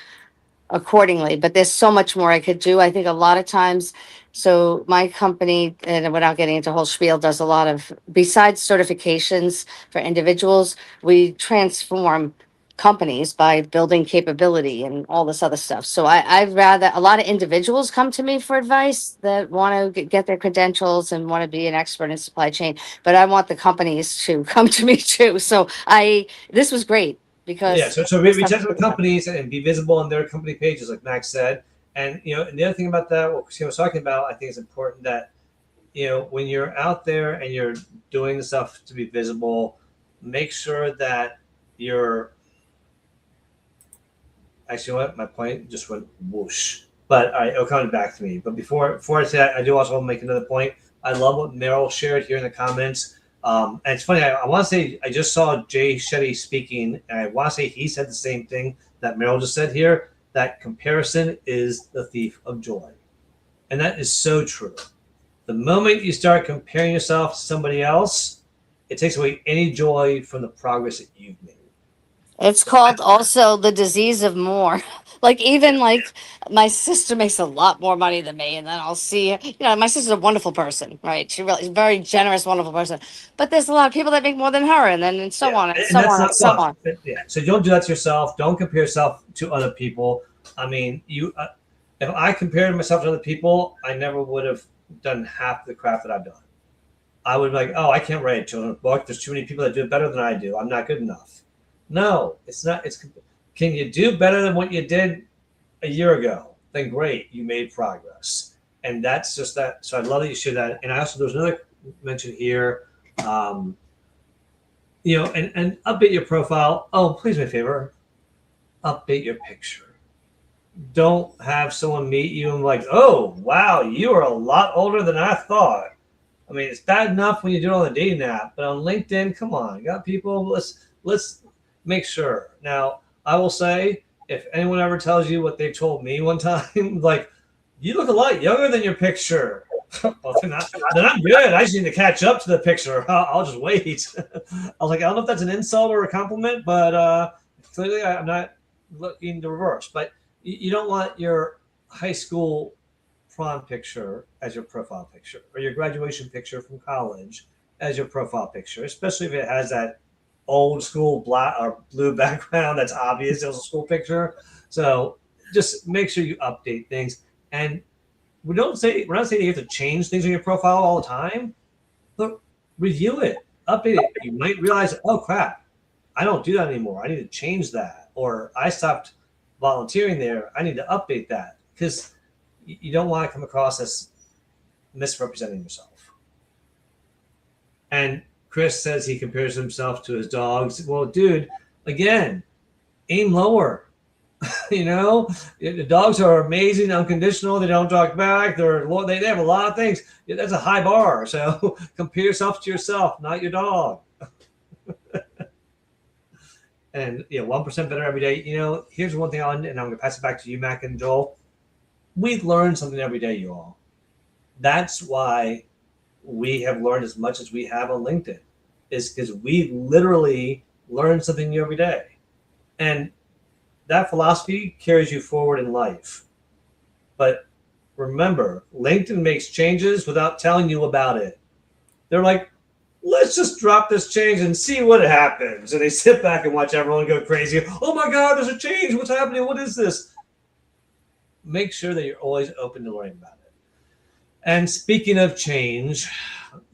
accordingly. But there's so much more I could do. I think a lot of times, so my company, and without getting into a whole spiel, does a lot of, besides certifications for individuals, we transform companies by building capability and all this other stuff. So I'd rather, a lot of individuals come to me for advice that want to get their credentials and want to be an expert in supply chain, but I want the companies to come to me too. So this was great, because so reach out to the companies and be visible on their company pages, like Max said. And and the other thing about that, what Christine was talking about, I think it's important that when you're out there and you're doing the stuff to be visible, make sure that you're actually, what, my point just went whoosh. But it'll come back to me. But before I say that, I do also want to make another point. I love what Meryl shared here in the comments. And it's funny, I want to say, I just saw Jay Shetty speaking, and I want to say he said the same thing that Meryl just said here, that comparison is the thief of joy. And that is so true. The moment you start comparing yourself to somebody else, it takes away any joy from the progress that you've made. it's called also the disease of more. Like, even like my sister makes a lot more money than me, and then I'll see, my sister's a wonderful person, right? She really is a very generous, wonderful person. But there's a lot of people that make more than her, and then so on and so that's on not and so fun. on. Yeah. So don't do that to yourself. Don't compare yourself to other people. I mean, if I compared myself to other people, I never would have done half the crap that I've done. I would be like, oh, I can't write a children's book. There's too many people that do it better than I do. I'm not good enough. No, it's not. Can you do better than what you did a year ago? then great, you made progress. And that's just that. So I love that you share that. And I also, there's another mention here, and update your profile. Oh, please, my favor, update your picture. Don't have someone meet you and like, oh, wow, you are a lot older than I thought. I mean, it's bad enough when you do it on the dating app, but on LinkedIn, come on, you got people. Let's make sure. Now, I will say, if anyone ever tells you what they told me one time, like, you look a lot younger than your picture. Well, then I'm good. I just need to catch up to the picture. I'll just wait. I was like, I don't know if that's an insult or a compliment, but clearly I'm not looking to reverse. But you don't want your high school prom picture as your profile picture, or your graduation picture from college as your profile picture, especially if it has that old school black or blue background that's obvious as a school picture. So just make sure you update things. And we're not saying you have to change things on your profile all the time, but review it, update it. You might realize, oh crap, I don't do that anymore. I need to change that. Or I stopped volunteering there. I need to update that, because you don't want to come across as misrepresenting yourself. And Chris says he compares himself to his dogs. Well, dude, again, aim lower. The dogs are amazing, unconditional. They don't talk back. They have a lot of things. That's a high bar. So compare yourself to yourself, not your dog. And 1% better every day. Here's one thing and I'm going to pass it back to you, Mac and Joel. We learn something every day, you all. That's why we have learned as much as we have on LinkedIn, is because we literally learn something new every day. And that philosophy carries you forward in life. But remember, LinkedIn makes changes without telling you about it. They're like, let's just drop this change and see what happens. And they sit back and watch everyone go crazy. Oh my God, there's a change. What's happening? What is this? Make sure that you're always open to learning about it. And speaking of change,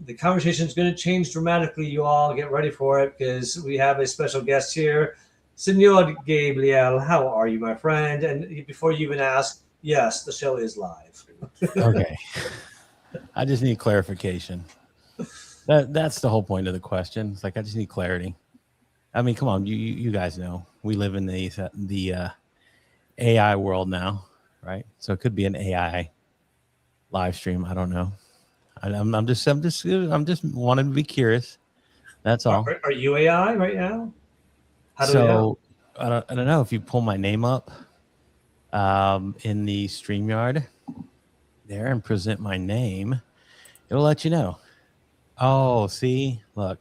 the conversation is going to change dramatically. You all get ready for it, because we have a special guest here. Senor Gabriel, how are you, my friend? And before you even ask, yes, the show is live. Okay. I just need clarification. That's the whole point of the question. It's like, I just need clarity. I mean, come on, you guys know we live in the AI world now, right? So it could be an AI live stream. I don't know. I'm just wanting to be curious. That's all. Are you AI right now? How do we know? I don't know if you pull my name up in the StreamYard there and present my name, it'll let you know. Oh, see, look.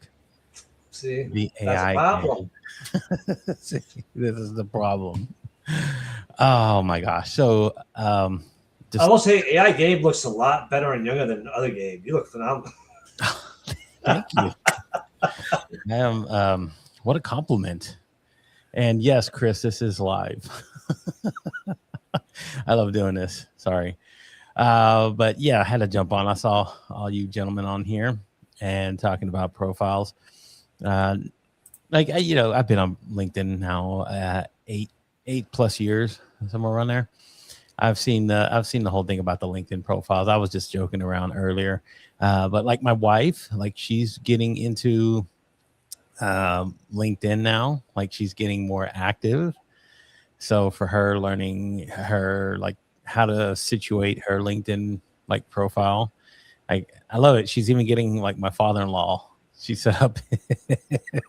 See, the that's AI a problem. See, this is the problem. Oh my gosh. So I will say AI Gabe looks a lot better and younger than other Gabe. You look phenomenal. Thank you. I am what a compliment. And yes, Chris, this is live. I love doing this. Sorry. But yeah, I had to jump on. I saw all you gentlemen on here and talking about profiles. I've been on LinkedIn now 8+ years, somewhere around there. I've seen the whole thing about the LinkedIn profiles. I was just joking around earlier. But like my wife, like she's getting into LinkedIn now, like she's getting more active. So for her, learning her like how to situate her LinkedIn like profile, I love it. She's even getting like my father-in-law. She set up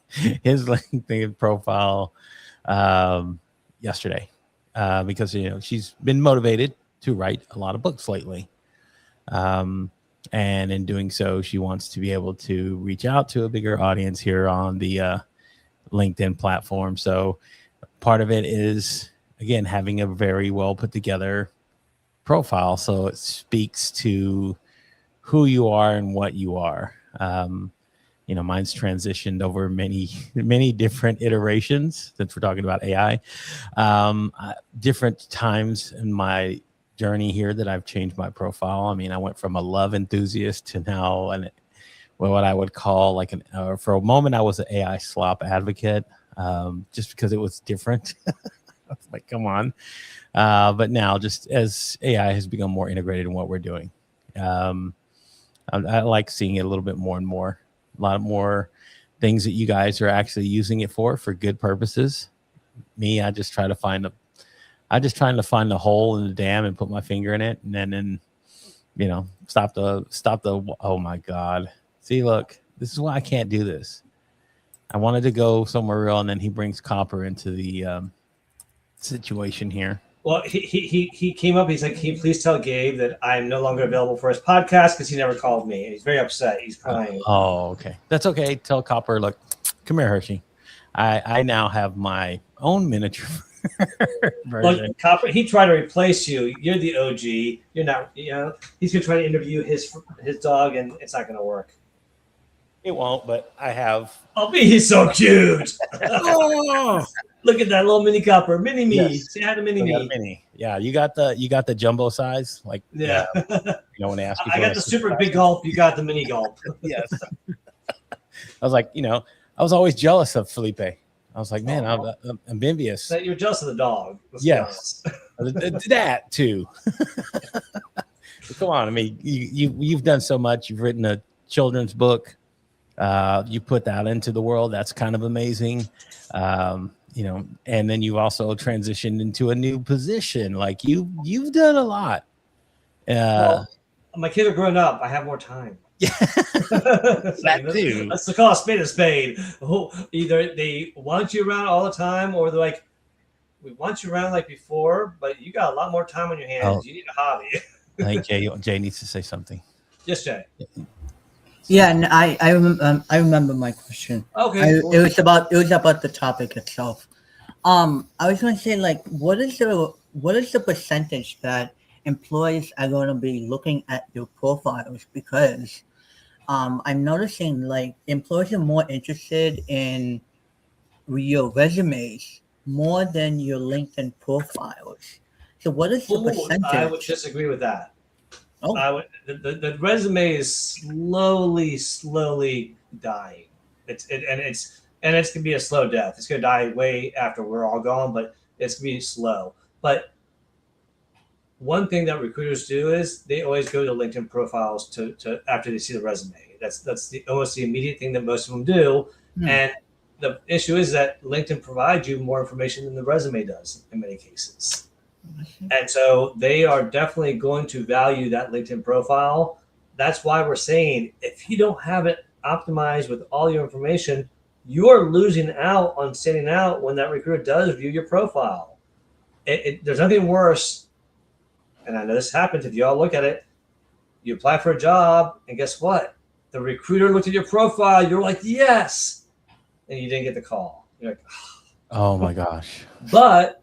his LinkedIn profile yesterday because she's been motivated to write a lot of books lately. And in doing so, she wants to be able to reach out to a bigger audience here on the LinkedIn platform. So part of it is, again, having a very well put together profile. So it speaks to who you are and what you are. Mine's transitioned over many different iterations, since we're talking about AI. Different times in my journey here that I've changed my profile. I mean, I went from a love enthusiast to now what I would call for a moment I was an AI slop advocate, just because it was different. It's like, come on. But now, just as AI has become more integrated in what we're doing, I like seeing it a little bit more and more. A lot more things that you guys are actually using it for good purposes. Me, I just trying to find the hole in the dam and put my finger in it, and then stop the. Oh my God! See, look, this is why I can't do this. I wanted to go somewhere real, and then he brings copper into the situation here. Well, he came up. He's like, "Can you please tell Gabe that I am no longer available for his podcast because he never called me." And he's very upset. He's crying. Oh, okay. That's okay. Tell Copper, look, come here, Hershey. I now have my own miniature version. Look, Copper, he tried to replace you. You're the OG. You're not. He's gonna try to interview his dog, and it's not gonna work. It won't, but I have. Oh, he's so cute. Oh, Look at that little mini Copper, mini me. Yes. Say hi to mini me. Mini. Yeah, you got the jumbo size, like Yeah. When they ask you. I got the super big gulp. You got the mini gulp. Yes. I was like, I was always jealous of Felipe. I was like, man, I'm envious. That you're jealous of the dog. Yes, that too. Come on, I mean, you've done so much. You've written a children's book. You put that into the world. That's kind of amazing. And then you've also transitioned into a new position. Like you've done a lot. Well, my kids are growing up. I have more time. Yeah, that too. Let's call a spade a spade. Either they want you around all the time, or they're like, we want you around like before, but you got a lot more time on your hands. Oh. You need a hobby. I think Jay needs to say something. Yes, Jay. Yeah, and I remember my question. Okay. It was about the topic itself. I was going to say, like, what is the percentage that employees are going to be looking at your profiles? Because I'm noticing like employees are more interested in your resumes more than your LinkedIn profiles. So what is the percentage? I would disagree with that. Oh. The resume is slowly dying. It's gonna be a slow death. It's gonna die way after we're all gone, but it's gonna be slow. But one thing that recruiters do is they always go to LinkedIn profiles to after they see the resume. That's almost the immediate thing that most of them do. And the issue is that LinkedIn provides you more information than the resume does in many cases. And so they are definitely going to value that LinkedIn profile. That's why we're saying if you don't have it optimized with all your information, you're losing out on standing out when that recruiter does view your profile. There's nothing worse. And I know this happens if you all look at it. You apply for a job, and guess what? The recruiter looked at your profile. You're like, yes. And you didn't get the call. You're like, oh my gosh. But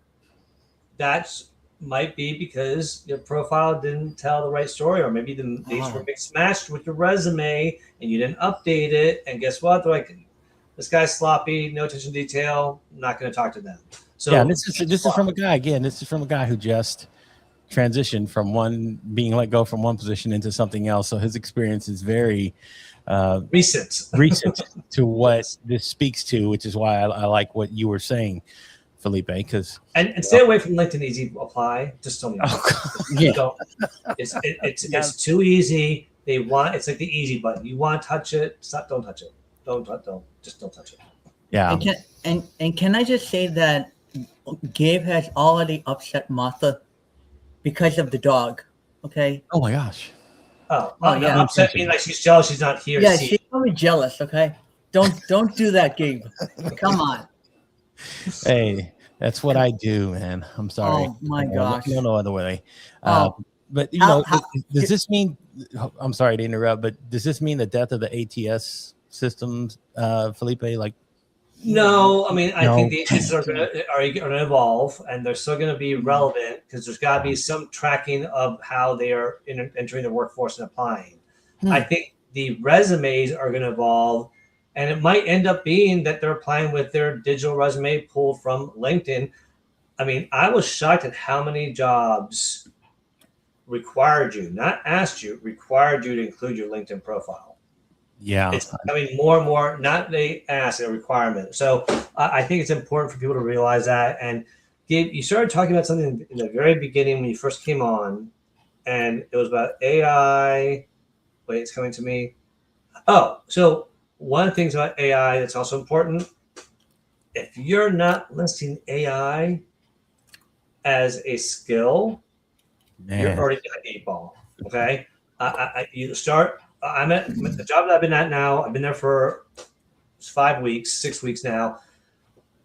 that's might be because your profile didn't tell the right story, or maybe the dates were mixed matched with your resume and you didn't update it. And guess what? They're like, this guy's sloppy, no attention to detail. I'm not going to talk to them. So yeah, this is from a guy again. This is from a guy who just transitioned from being let go from one position into something else. So his experience is very recent to what this speaks to, which is why I like what you were saying, Felipe, because and stay away from LinkedIn Easy Apply. Just don't. Don't. It's too easy. It's like the easy button. You want to touch it? Don't touch it. Don't touch it. Yeah. And can I just say that Gabe has already upset Martha because of the dog. Okay. Oh my gosh. Oh yeah. Upset me like she's jealous. She's not here. Yeah, she's probably jealous. Okay. Don't do that, Gabe. Come on. Hey, that's what I do, man. I'm sorry. Oh my gosh. No other way. But does this mean? I'm sorry to interrupt, but does this mean the death of the ATS systems, Felipe? Like, no, I mean, I think the ATS are going to evolve, and they're still going to be relevant because there's got to be some tracking of how they are entering the workforce and applying. I think the resumes are going to evolve. And it might end up being that they're applying with their digital resume pulled from LinkedIn. I mean, I was shocked at how many jobs required you, not asked you, required you to include your LinkedIn profile. Yeah. It's becoming more and more, not they ask, a requirement. So I think it's important for people to realize that. And Gabe, you started talking about something in the very beginning when you first came on, and it was about AI. Wait, it's coming to me. Oh, so one of the things about AI that's also important, if you're not listing AI as a skill, you're Man. already at 8 ball. Okay. You start, I'm at the job that I've been at now. I've been there for 5 weeks, 6 weeks now.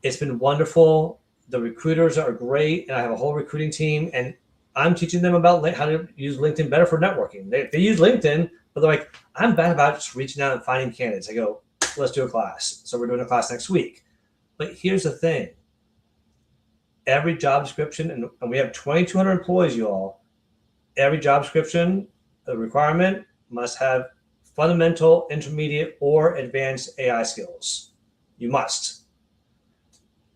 It's been wonderful. The recruiters are great, and I have a whole recruiting team, and I'm teaching them about how to use LinkedIn better for networking. They use LinkedIn, but they're like, I'm bad about just reaching out and finding candidates. I go, let's do a class. So we're doing a class next week. But here's the thing. Every job description, and we have 2,200 employees, you all, every job description, the requirement must have fundamental, intermediate, or advanced AI skills. You must.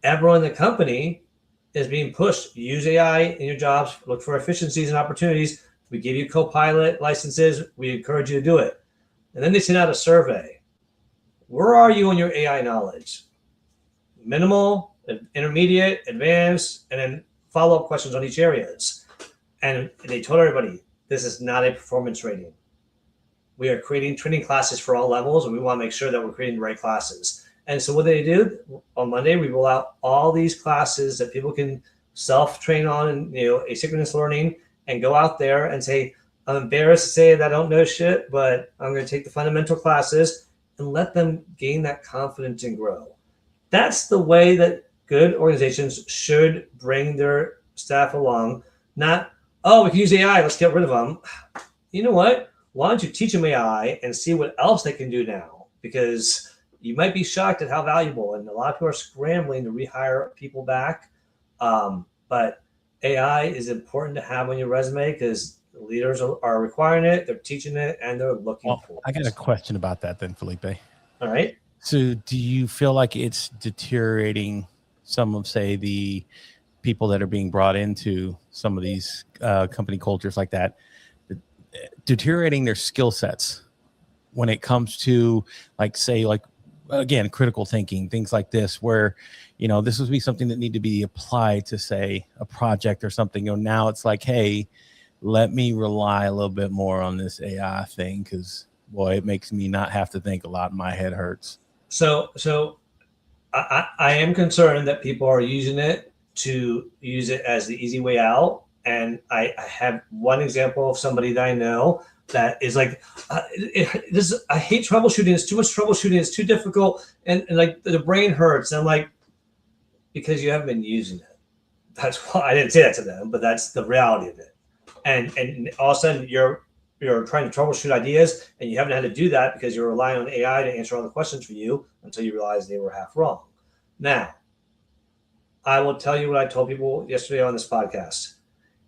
Everyone in the company is being pushed. Use AI in your jobs. Look for efficiencies and opportunities. We give you Copilot licenses. We encourage you to do it. And then they send out a survey. Where are you in your AI knowledge? Minimal, intermediate, advanced, and then follow-up questions on each areas. And they told everybody, this is not a performance rating. We are creating training classes for all levels, and we want to make sure that we're creating the right classes. And so what they do on Monday, we roll out all these classes that people can self-train on and, asynchronous learning, and go out there and say, I'm embarrassed to say that I don't know shit, but I'm going to take the fundamental classes and let them gain that confidence and grow. That's the way that good organizations should bring their staff along. Not, oh, we can use AI, let's get rid of them. You know what? Why don't you teach them AI and see what else they can do now? Because you might be shocked at how valuable, and a lot of people are scrambling to rehire people back. But AI is important to have on your resume because leaders are requiring it, they're teaching it, and they're looking for it. I got a question about that then, Felipe. All right. So do you feel like it's deteriorating some of, say, the people that are being brought into some of these company cultures like that, deteriorating their skill sets when it comes to, like, say, like, again, critical thinking, things like this, where, this would be something that need to be applied to, say, a project or something. Now it's like, hey, let me rely a little bit more on this AI thing because, boy, it makes me not have to think a lot. My head hurts. So I am concerned that people are using it to use it as the easy way out. And I have one example of somebody that I know that is like, I hate troubleshooting. It's too much troubleshooting. It's too difficult. And like the brain hurts. And I'm like, because you haven't been using it. That's why I didn't say that to them, but that's the reality of it. And all of a sudden you're trying to troubleshoot ideas, and you haven't had to do that because you're relying on AI to answer all the questions for you until you realize they were half wrong. Now, I will tell you what I told people yesterday on this podcast.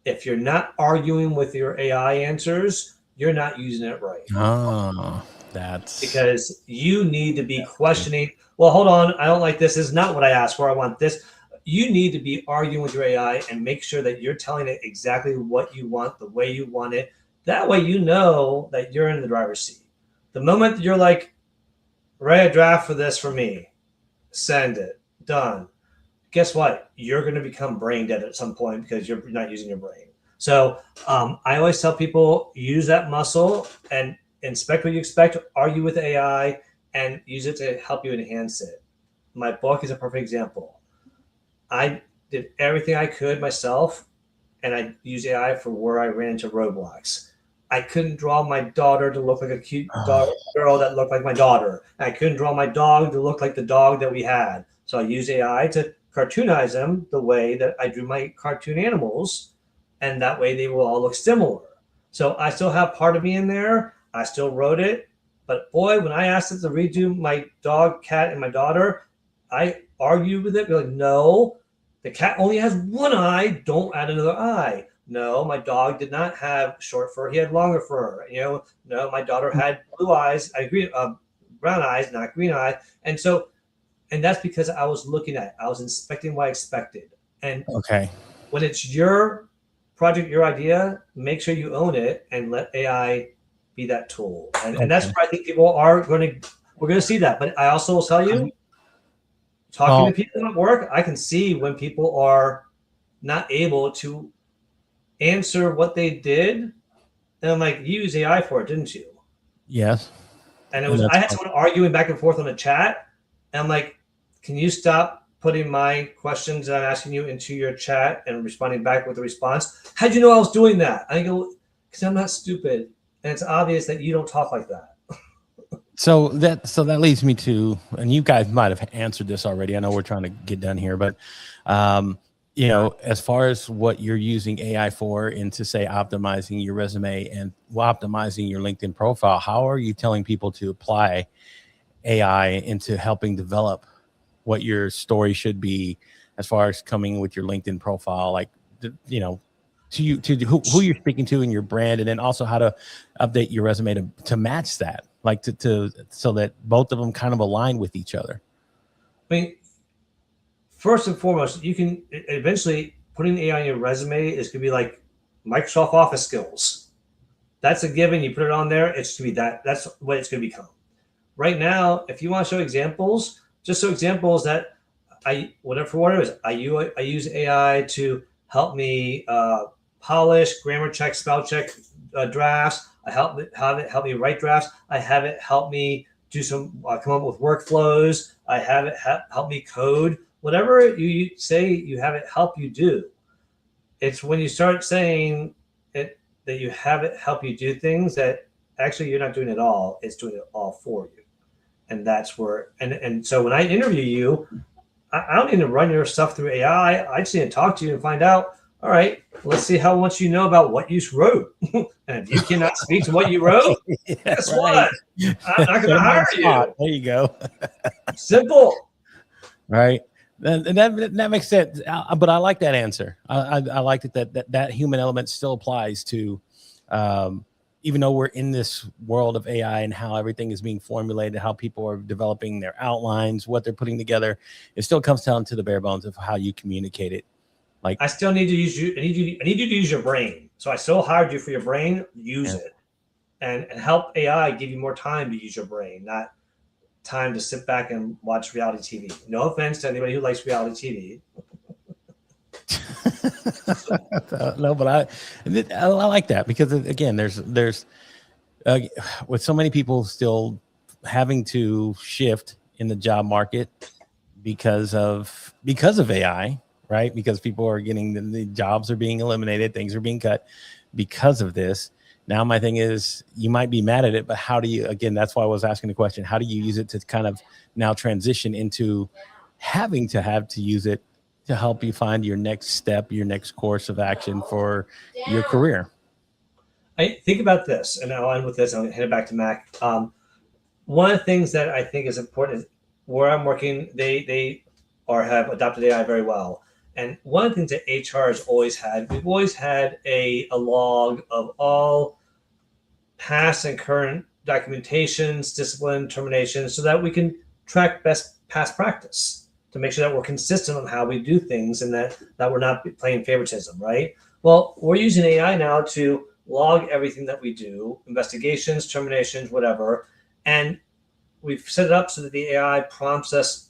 If you're not arguing with your AI answers, you're not using it right. Oh, that's because you need to be questioning. Well, hold on. I don't like this. This is not what I asked for. I want this. You need to be arguing with your AI and make sure that you're telling it exactly what you want, the way you want it. That way, you know that you're in the driver's seat. The moment you're like, write a draft for this for me, send it, done. Guess what? You're going to become brain dead at some point because you're not using your brain. So I always tell people, use that muscle and inspect what you expect, argue with AI, and use it to help you enhance it. My book is a perfect example. I did everything I could myself, and I used AI for where I ran into roadblocks. I couldn't draw my daughter to look like a cute girl that looked like my daughter. I couldn't draw my dog to look like the dog that we had. So I used AI to cartoonize them the way that I drew my cartoon animals, and that way they will all look similar. So I still have part of me in there. I still wrote it. But boy, when I asked it to redo my dog, cat, and my daughter, I argued with it. Be like, no, the cat only has one eye. Don't add another eye. No, my dog did not have short fur. He had longer fur. No, my daughter had blue eyes. I agree, brown eyes, not green eyes. And that's because I was I was inspecting what I expected. And okay. When it's your project, your idea, make sure you own it and let AI be that tool. And that's where I think people we're going to see that. But I also will tell you, talking to people at work, I can see when people are not able to answer what they did. And I'm like, you used AI for it, didn't you? Yes. And it And was, that's I had someone arguing back and forth on the chat. And I'm like, can you stop putting my questions that I'm asking you into your chat and responding back with a response? How'd you know I was doing that? I go, because I'm not stupid. And it's obvious that you don't talk like that. So that leads me to, and you guys might have answered this already. I know we're trying to get done here, but you know, as far as what you're using AI for into, say, optimizing your resume and optimizing your LinkedIn profile, how are you telling people to apply AI into helping develop what your story should be as far as coming with your LinkedIn profile, like, you know, to who you're speaking to in your brand, and then also how to update your resume to match that, like to so that both of them kind of align with each other? I mean, first and foremost, you can eventually putting AI in your resume is going to be like Microsoft Office skills. That's a given. You put it on there, it's going to be that. That's what it's going to become. Right now, if you want to show examples, just show examples that whatever it is, I use AI to help me polish, grammar check, spell check drafts. I have it help me write drafts. I have it help me do some come up with workflows. I have it help me code. Whatever you say you have it help you do. It's when you start saying it that you have it help you do things that actually you're not doing it all. It's doing it all for you. And that's where, and so when I interview you, I don't need to run your stuff through AI. I just need to talk to you and find out, all right, let's see how much you know about what you wrote. And if you cannot speak to what you wrote, guess what? I'm not going to hire you. There you go. Simple. Right. And that makes sense. But I like that answer. I like that human element still applies to, even though we're in this world of AI and how everything is being formulated, how people are developing their outlines, what they're putting together, it still comes down to the bare bones of how you communicate it. Like, I still need to use you. I need you to use your brain. So I still hired you for your brain. Use it, and help AI give you more time to use your brain, not time to sit back and watch reality TV. No offense to anybody who likes reality TV. No, but I like that, because again, there's with so many people still having to shift in the job market because of AI, right? Because people are getting the jobs are being eliminated, things are being cut because of this. Now, my thing is, you might be mad at it, but how do you, again, that's why I was asking the question, how do you use it to kind of now transition into having to use it to help you find your next step, your next course of action for your career? I think about this, and I'll end with this. I'll hand it back to Mac. One of the things that I think is important is where I'm working, they have adopted AI very well. And one of the things that HR has always had, we've always had a log of all past and current documentations, discipline, terminations, so that we can track best past practice to make sure that we're consistent on how we do things and that we're not playing favoritism, right? Well, we're using AI now to log everything that we do, investigations, terminations, whatever. And we've set it up so that the AI prompts us,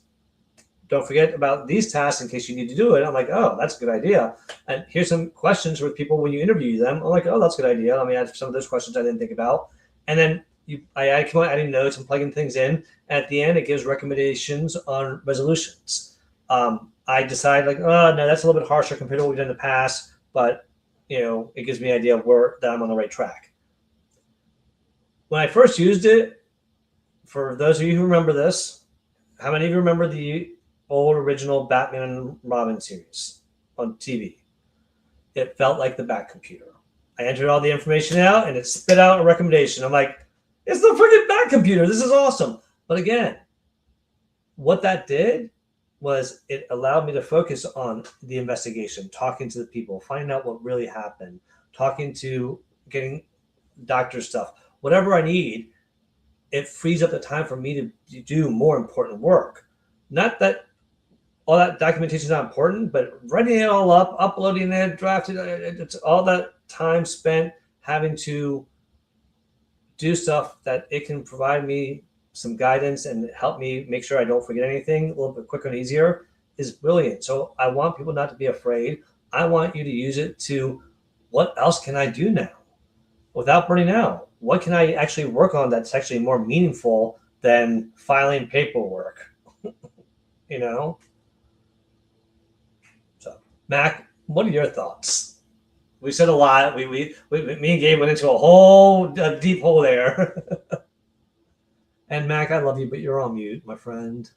don't forget about these tasks in case you need to do it. I'm like, oh, that's a good idea. And here's some questions with people when you interview them. I'm like, oh, that's a good idea. Let me add some of those questions I didn't think about. And then I come on adding notes and plugging things in. At the end, it gives recommendations on resolutions. I decide like, oh, no, that's a little bit harsher compared to what we've done in the past, but it gives me an idea of that I'm on the right track. When I first used it, for those of you who remember this, how many of you remember the old original Batman and Robin series on TV? It felt like the Bat computer. I entered all the information out and it spit out a recommendation. I'm like, it's the freaking Bat computer. This is awesome. But again, what that did was it allowed me to focus on the investigation, talking to the people, finding out what really happened, getting doctor stuff, whatever I need. It frees up the time for me to do more important work. Not that all that documentation is not important, but writing it all up, uploading it, drafting it, it's all that time spent having to do stuff that it can provide me some guidance and help me make sure I don't forget anything a little bit quicker and easier is brilliant. So I want people not to be afraid. I want you to use it to, what else can I do now without burning out? What can I actually work on that's actually more meaningful than filing paperwork? You know? So, Mac, what are your thoughts? We said a lot. Me and Gabe went into a whole deep hole there. And Mac, I love you, but you're on mute, my friend.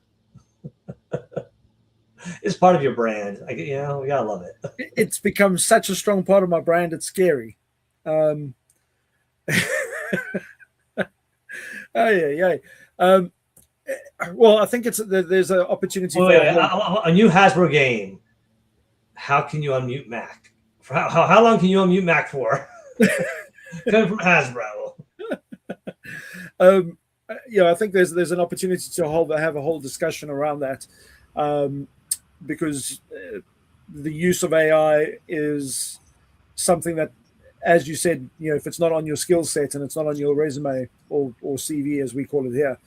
It's part of your brand. We gotta love it. It's become such a strong part of my brand. It's scary. Oh yeah. Well, I think there's an opportunity for a new Hasbro game. How can you unmute Mac? For how long can you unmute Mac for? Coming from Hasbro. I think there's an opportunity to have a whole discussion around that, because the use of AI is something that, as you said, if it's not on your skill set and it's not on your resume or CV, as we call it here,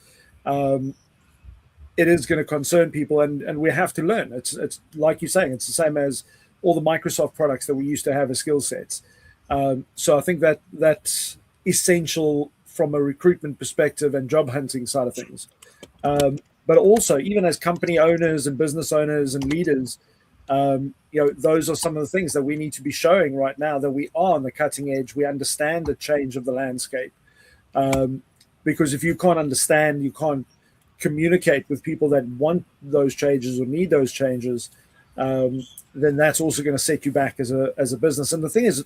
it is going to concern people, and we have to learn. It's like you're saying, it's the same as all the Microsoft products that we used to have as skill sets. So I think that's essential from a recruitment perspective and job hunting side of things. But also, even as company owners and business owners and leaders, those are some of the things that we need to be showing right now, that we are on the cutting edge. We understand the change of the landscape. Because if you can't understand, you can't communicate with people that want those changes or need those changes, then that's also going to set you back as a business. And the thing is,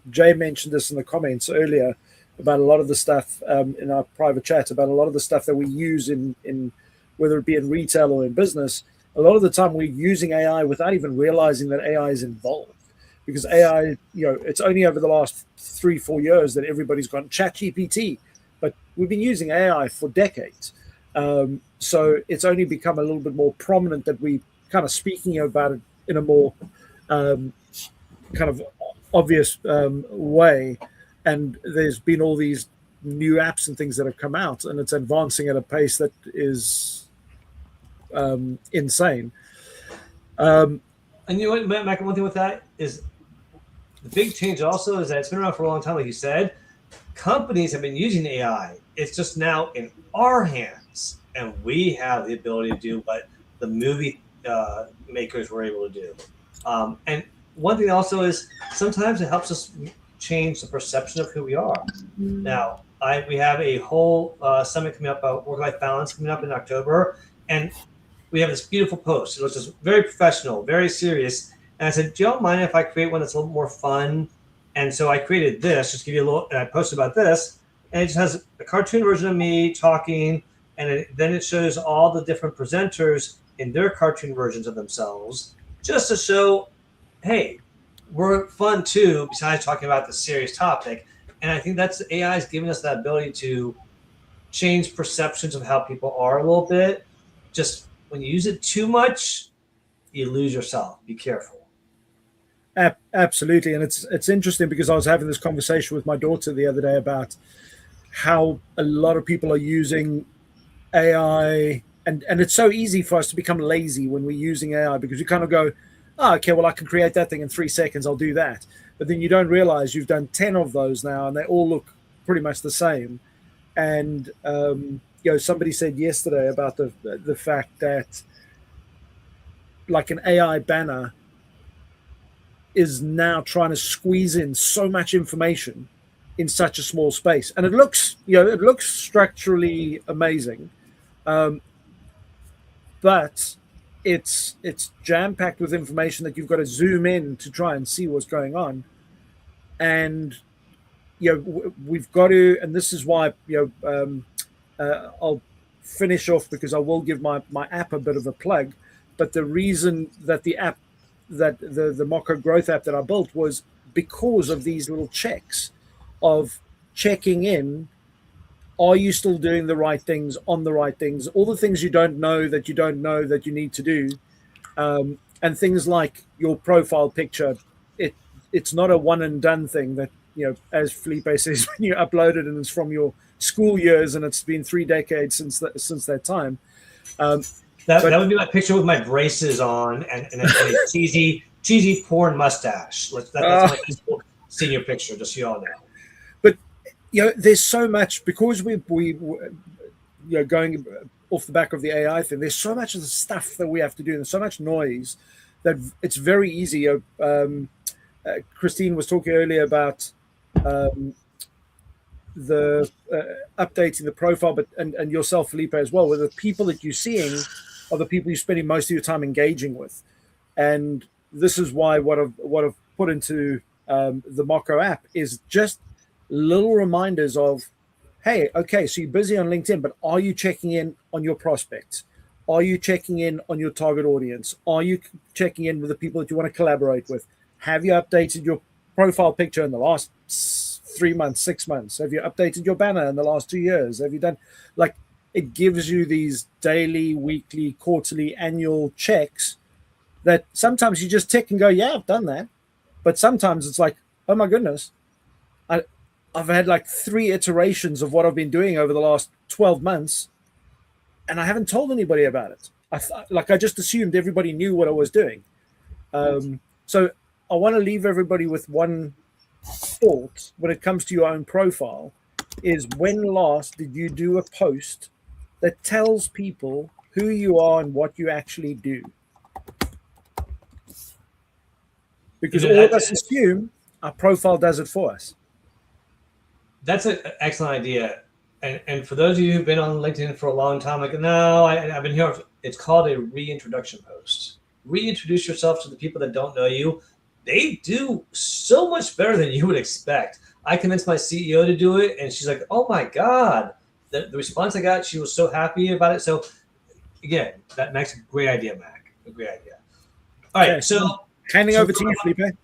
Jay mentioned this in the comments earlier about a lot of the stuff in our private chat, about a lot of the stuff that we use in whether it be in retail or in business. A lot of the time we're using AI without even realizing that AI is involved, because AI, it's only over the last 3-4 years that everybody's gone ChatGPT, but we've been using AI for decades. So it's only become a little bit more prominent that we kind of speaking about it in a more kind of obvious way. And there's been all these new apps and things that have come out, and it's advancing at a pace that is insane. And you know what, Mac, one thing with that is the big change also is that it's been around for a long time, like you said. Companies have been using AI. It's just now in our hands, and we have the ability to do what the movie makers were able to do. And one thing also is sometimes it helps us change the perception of who we are. Now, we have a whole summit coming up about work-life balance coming up in October, and we have this beautiful post. It looks just very professional, very serious. And I said, do you mind if I create one that's a little more fun? And so I created this, just to give you a little, and I posted about this, and it just has a cartoon version of me talking, and then it shows all the different presenters in their cartoon versions of themselves, just to show, hey, we're fun too, besides talking about the serious topic. And I think that's AI is giving us that ability to change perceptions of how people are a little bit. Just when you use it too much, you lose yourself. Be careful. Absolutely. And it's interesting because I was having this conversation with my daughter the other day about how a lot of people are using AI, and it's so easy for us to become lazy when we're using AI, because you kind of go, oh, okay, well, I can create that thing in 3 seconds. I'll do that. But then you don't realize you've done 10 of those now, and they all look pretty much the same. And, somebody said yesterday about the fact that like an AI banner is now trying to squeeze in so much information in such a small space. And it looks structurally amazing. But it's jam-packed with information that you've got to zoom in to try and see what's going on. And we've got to, and this is why I'll finish off, because I will give my app a bit of a plug. But the reason that the app, that the Mocko Growth app that I built, was because of these little checks of checking in. Are you still doing the right things, on the right things? All the things you don't know that you need to do. And things like your profile picture. It's not a one and done thing that, as Felipe says, when you upload it and it's from your school years and it's been 3 decades since that time. That would be my picture with my braces on and a cheesy cheesy porn mustache. That's my Facebook senior picture, just so you all know. But there's so much because we going off the back of the AI thing. There's so much of the stuff that we have to do, and so much noise that it's very easy. Christine was talking earlier about the updating the profile, but and yourself, Felipe, as well. Where the people that you're seeing are the people you're spending most of your time engaging with, and this is why what I've put into the Mocko app is just little reminders of, hey, okay, so you're busy on LinkedIn, but are you checking in on your prospects? Are you checking in on your target audience? Are you checking in with the people that you want to collaborate with? Have you updated your profile picture in the last 3 months, 6 months? Have you updated your banner in the last 2 years? Have you done, like, it gives you these daily, weekly, quarterly, annual checks that sometimes you just tick and go, yeah, I've done that. But sometimes it's like, oh my goodness, I've had like 3 iterations of what I've been doing over the last 12 months, and I haven't told anybody about it. I just assumed everybody knew what I was doing. So I want to leave everybody with one thought when it comes to your own profile is, when last did you do a post that tells people who you are and what you actually do? Because all of us assume our profile does it for us. That's an excellent idea. And for those of you who've been on LinkedIn for a long time, like, no, I've been here. It's called a reintroduction post. Reintroduce yourself to the people that don't know you. They do so much better than you would expect. I convinced my CEO to do it, and she's like, oh my God. The response I got, she was so happy about it. So again, that makes a great idea, Mac. A great idea. All right, so handing over to you, Felipe.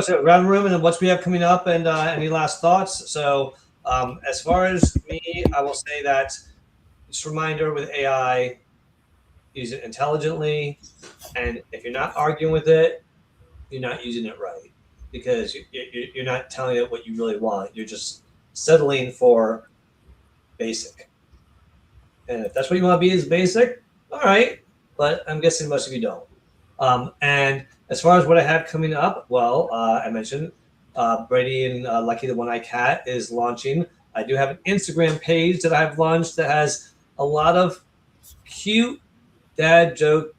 So round room, and then what we have coming up, and any last thoughts. So as far as me, I will say that just a reminder with AI, use it intelligently, and if you're not arguing with it, you're not using it right, because you're not telling it what you really want. You're just settling for basic. And if that's what you want to be, is basic, all right. But I'm guessing most of you don't. And as far as what I have coming up, well, I mentioned Brady and Lucky the One-Eyed Cat is launching. I do have an Instagram page that I've launched that has a lot of cute dad joke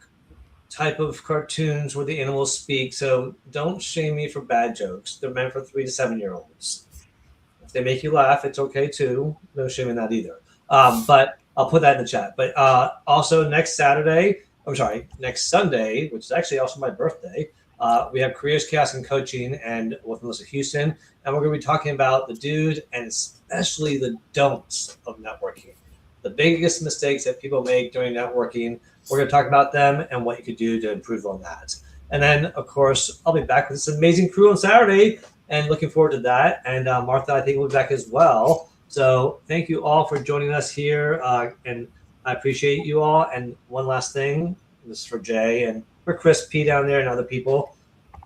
type of cartoons where the animals speak. So don't shame me for bad jokes. They're meant for 3 to 7-year-olds. If they make you laugh, it's okay too. No shame in that either. But I'll put that in the chat. But also next Sunday, which is actually also my birthday, we have Careers Chaos and Coaching and with Melissa Houston. And we're going to be talking about the dude and especially the don'ts of networking. The biggest mistakes that people make during networking. We're going to talk about them and what you could do to improve on that. And then, of course, I'll be back with this amazing crew on Saturday and looking forward to that. And Martha, I think, will be back as well. So thank you all for joining us here. And I appreciate you all. And one last thing, this is for Jay and for Chris P down there and other people.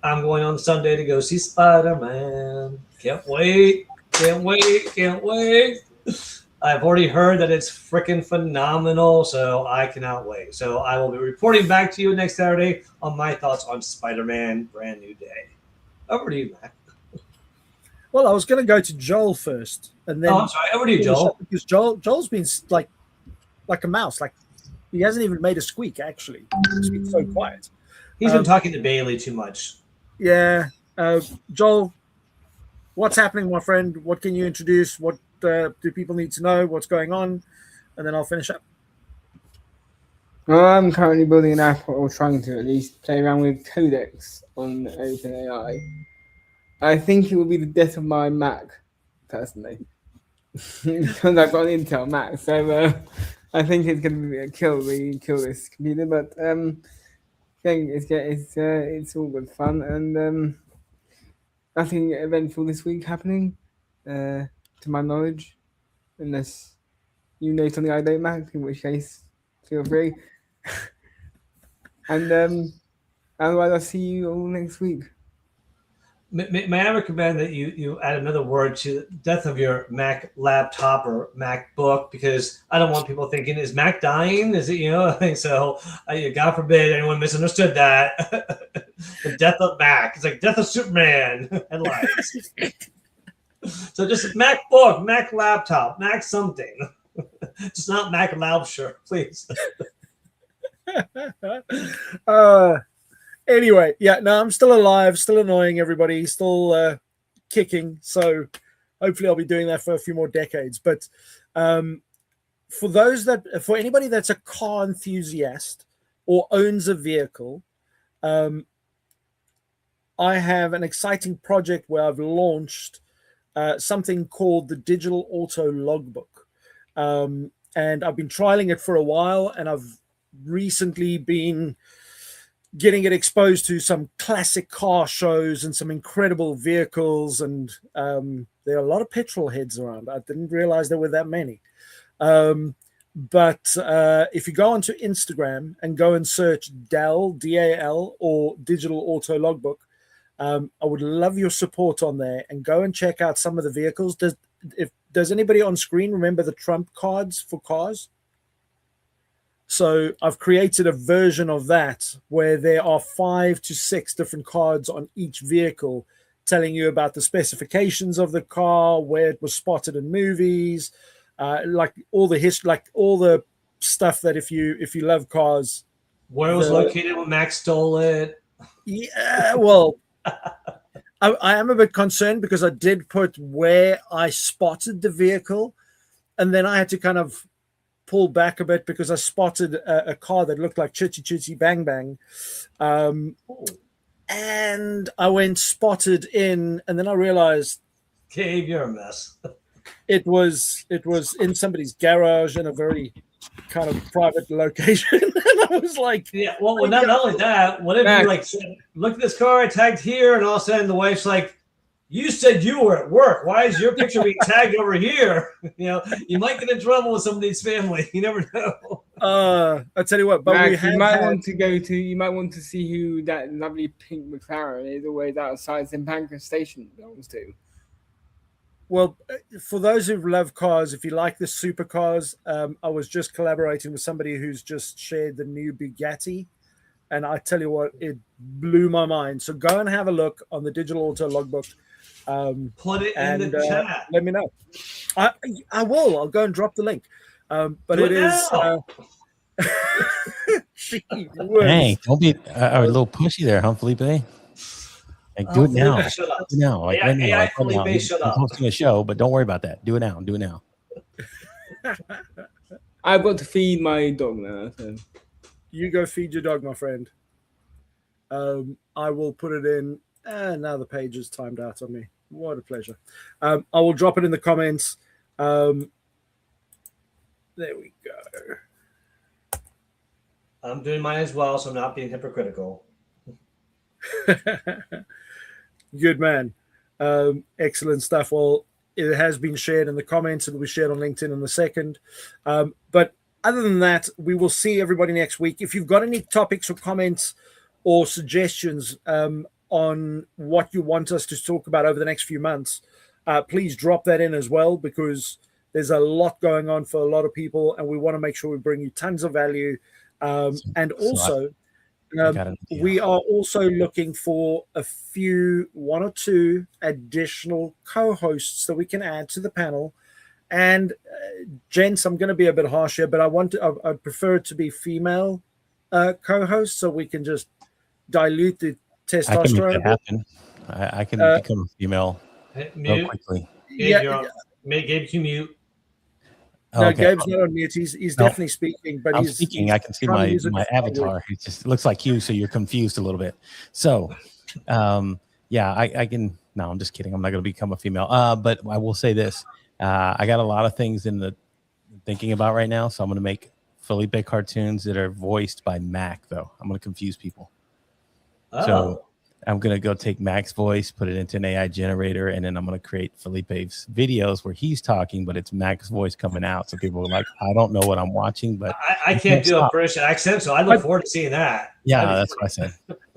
I'm going on Sunday to go see Spider-Man. Can't wait. Can't wait. Can't wait. I've already heard that it's freaking phenomenal, so I cannot wait. So I will be reporting back to you next Saturday on my thoughts on Spider-Man Brand New Day. Over to you, Matt. Well, I was going to go to Joel first, and then I'm sorry. Over to you, Joel. Because Joel's been like a mouse. Like, he hasn't even made a squeak. Actually, he's been so quiet. He's been talking to Bailey too much. Yeah, Joel, what's happening, my friend? What can you introduce? What do people need to know? What's going on? And then I'll finish up. Well, I'm currently building an app, or trying to at least, play around with Codex on OpenAI. I think it will be the death of my Mac, personally, because I've got an Intel Mac. So I think it's going to kill this computer. But it's all good fun, and nothing eventful this week happening, to my knowledge, unless you know something I don't, Mac, in which case feel free. And otherwise, I'll see you all next week. May I recommend that you add another word to the death of your Mac laptop or MacBook, because I don't want people thinking, is Mac dying? Is it, I think so. God forbid anyone misunderstood that. The death of Mac. It's like death of Superman headlines. So just Mac book, Mac laptop, Mac something. Just not Mac Laubscher, please. Anyway, yeah, no, I'm still alive, still annoying everybody, still kicking. So hopefully I'll be doing that for a few more decades. But for anybody that's a car enthusiast or owns a vehicle, I have an exciting project where I've launched something called the Digital Auto Logbook. And I've been trialing it for a while, and I've recently been getting it exposed to some classic car shows and some incredible vehicles. And there are a lot of petrol heads around. I didn't realize there were that many. But if you go onto Instagram and go and search DAL, D-A-L, or Digital Auto Logbook, I would love your support on there, and go and check out some of the vehicles. Does anybody on screen remember the Trump cards for cars? So I've created a version of that where there are 5 to 6 different cards on each vehicle telling you about the specifications of the car, where it was spotted in movies, like all the history, like all the stuff that if you love cars, Where it was located when Mac stole it. Yeah, well, I am a bit concerned because I did put where I spotted the vehicle, and then I had to kind of pull back a bit because I spotted a car that looked like Chitty Chitty Bang Bang. And I went spotted in, and then I realized, Gabe, you're a mess. It was in somebody's garage in a very kind of private location. And I was like, yeah, well, not only that, what if you like said, look at this car I tagged here, and all of a sudden the wife's like, you said you were at work. Why is your picture being tagged over here? You know, you might get in trouble with somebody's family. You never know. I tell you what, but Mac, you might want to see who that lovely pink McLaren is always outside St Pancras Station belongs to. Well, for those who love cars, if you like the supercars, I was just collaborating with somebody who's just shared the new Bugatti, and I tell you what, it blew my mind. So go and have a look on the Digital Auto Logbook. Put it in the chat. Let me know. I will. I'll go and drop the link. But it is. Hey, don't be a little pushy there, huh, Felipe? Like, do it now. Shut up. Do it now. Like, right now. Like, right now. Shut I'm up. hosting a show, but don't worry about that. Do it now. Do it now. I've got to feed my dog now. So. You go feed your dog, my friend. I will put it in. Now the page is timed out on me. What a pleasure. I will drop it in the comments. There we go. I'm doing mine as well, so I'm not being hypocritical. Good man. Excellent stuff. Well, it has been shared in the comments. It'll be shared on LinkedIn in a second. But other than that, we will see everybody next week. If you've got any topics or comments or suggestions on what you want us to talk about over the next few months, please drop that in as well, because there's a lot going on for a lot of people, and we want to make sure we bring you tons of value. And also, we are also looking for one or two additional co-hosts that we can add to the panel. And gents, I'm going to be a bit harsh here, but I'd prefer it to be female co-hosts, so we can just dilute the testosterone. I can make that happen. I can become a female real quickly. Gabe, you mute. No, okay. Gabe's not on mute. He's definitely speaking, but I'm he's speaking. I can see my avatar. It just looks like you, so you're confused a little bit. So, yeah, I can. No, I'm just kidding. I'm not going to become a female. But I will say this: I got a lot of things in the thinking about right now, so I'm going to make Felipe cartoons that are voiced by Mac. Though I'm going to confuse people. Oh. So I'm going to go take Mac's voice, put it into an AI generator, and then I'm going to create Felipe's videos where he's talking, but it's Mac's voice coming out. So people are like, I don't know what I'm watching, but I can't do a British accent, so I look forward to seeing that. Yeah, that's what I said.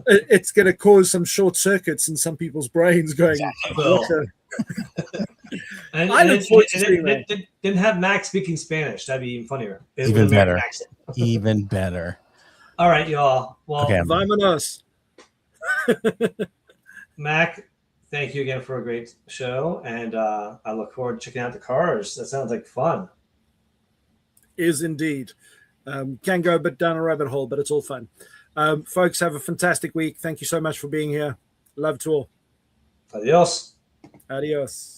It's going to cause some short circuits in some people's brains going, And I look forward to seeing that. Didn't have Mac speaking Spanish. That'd be even funnier. Even better. Even better. All right, y'all. Well, Vámonos. Mac, thank you again for a great show, and I look forward to checking out the cars. That sounds like fun. Is indeed. Can go a bit down a rabbit hole, but it's all fun. Folks, have a fantastic week. Thank you so much for being here. Love to all. Adios. Adios.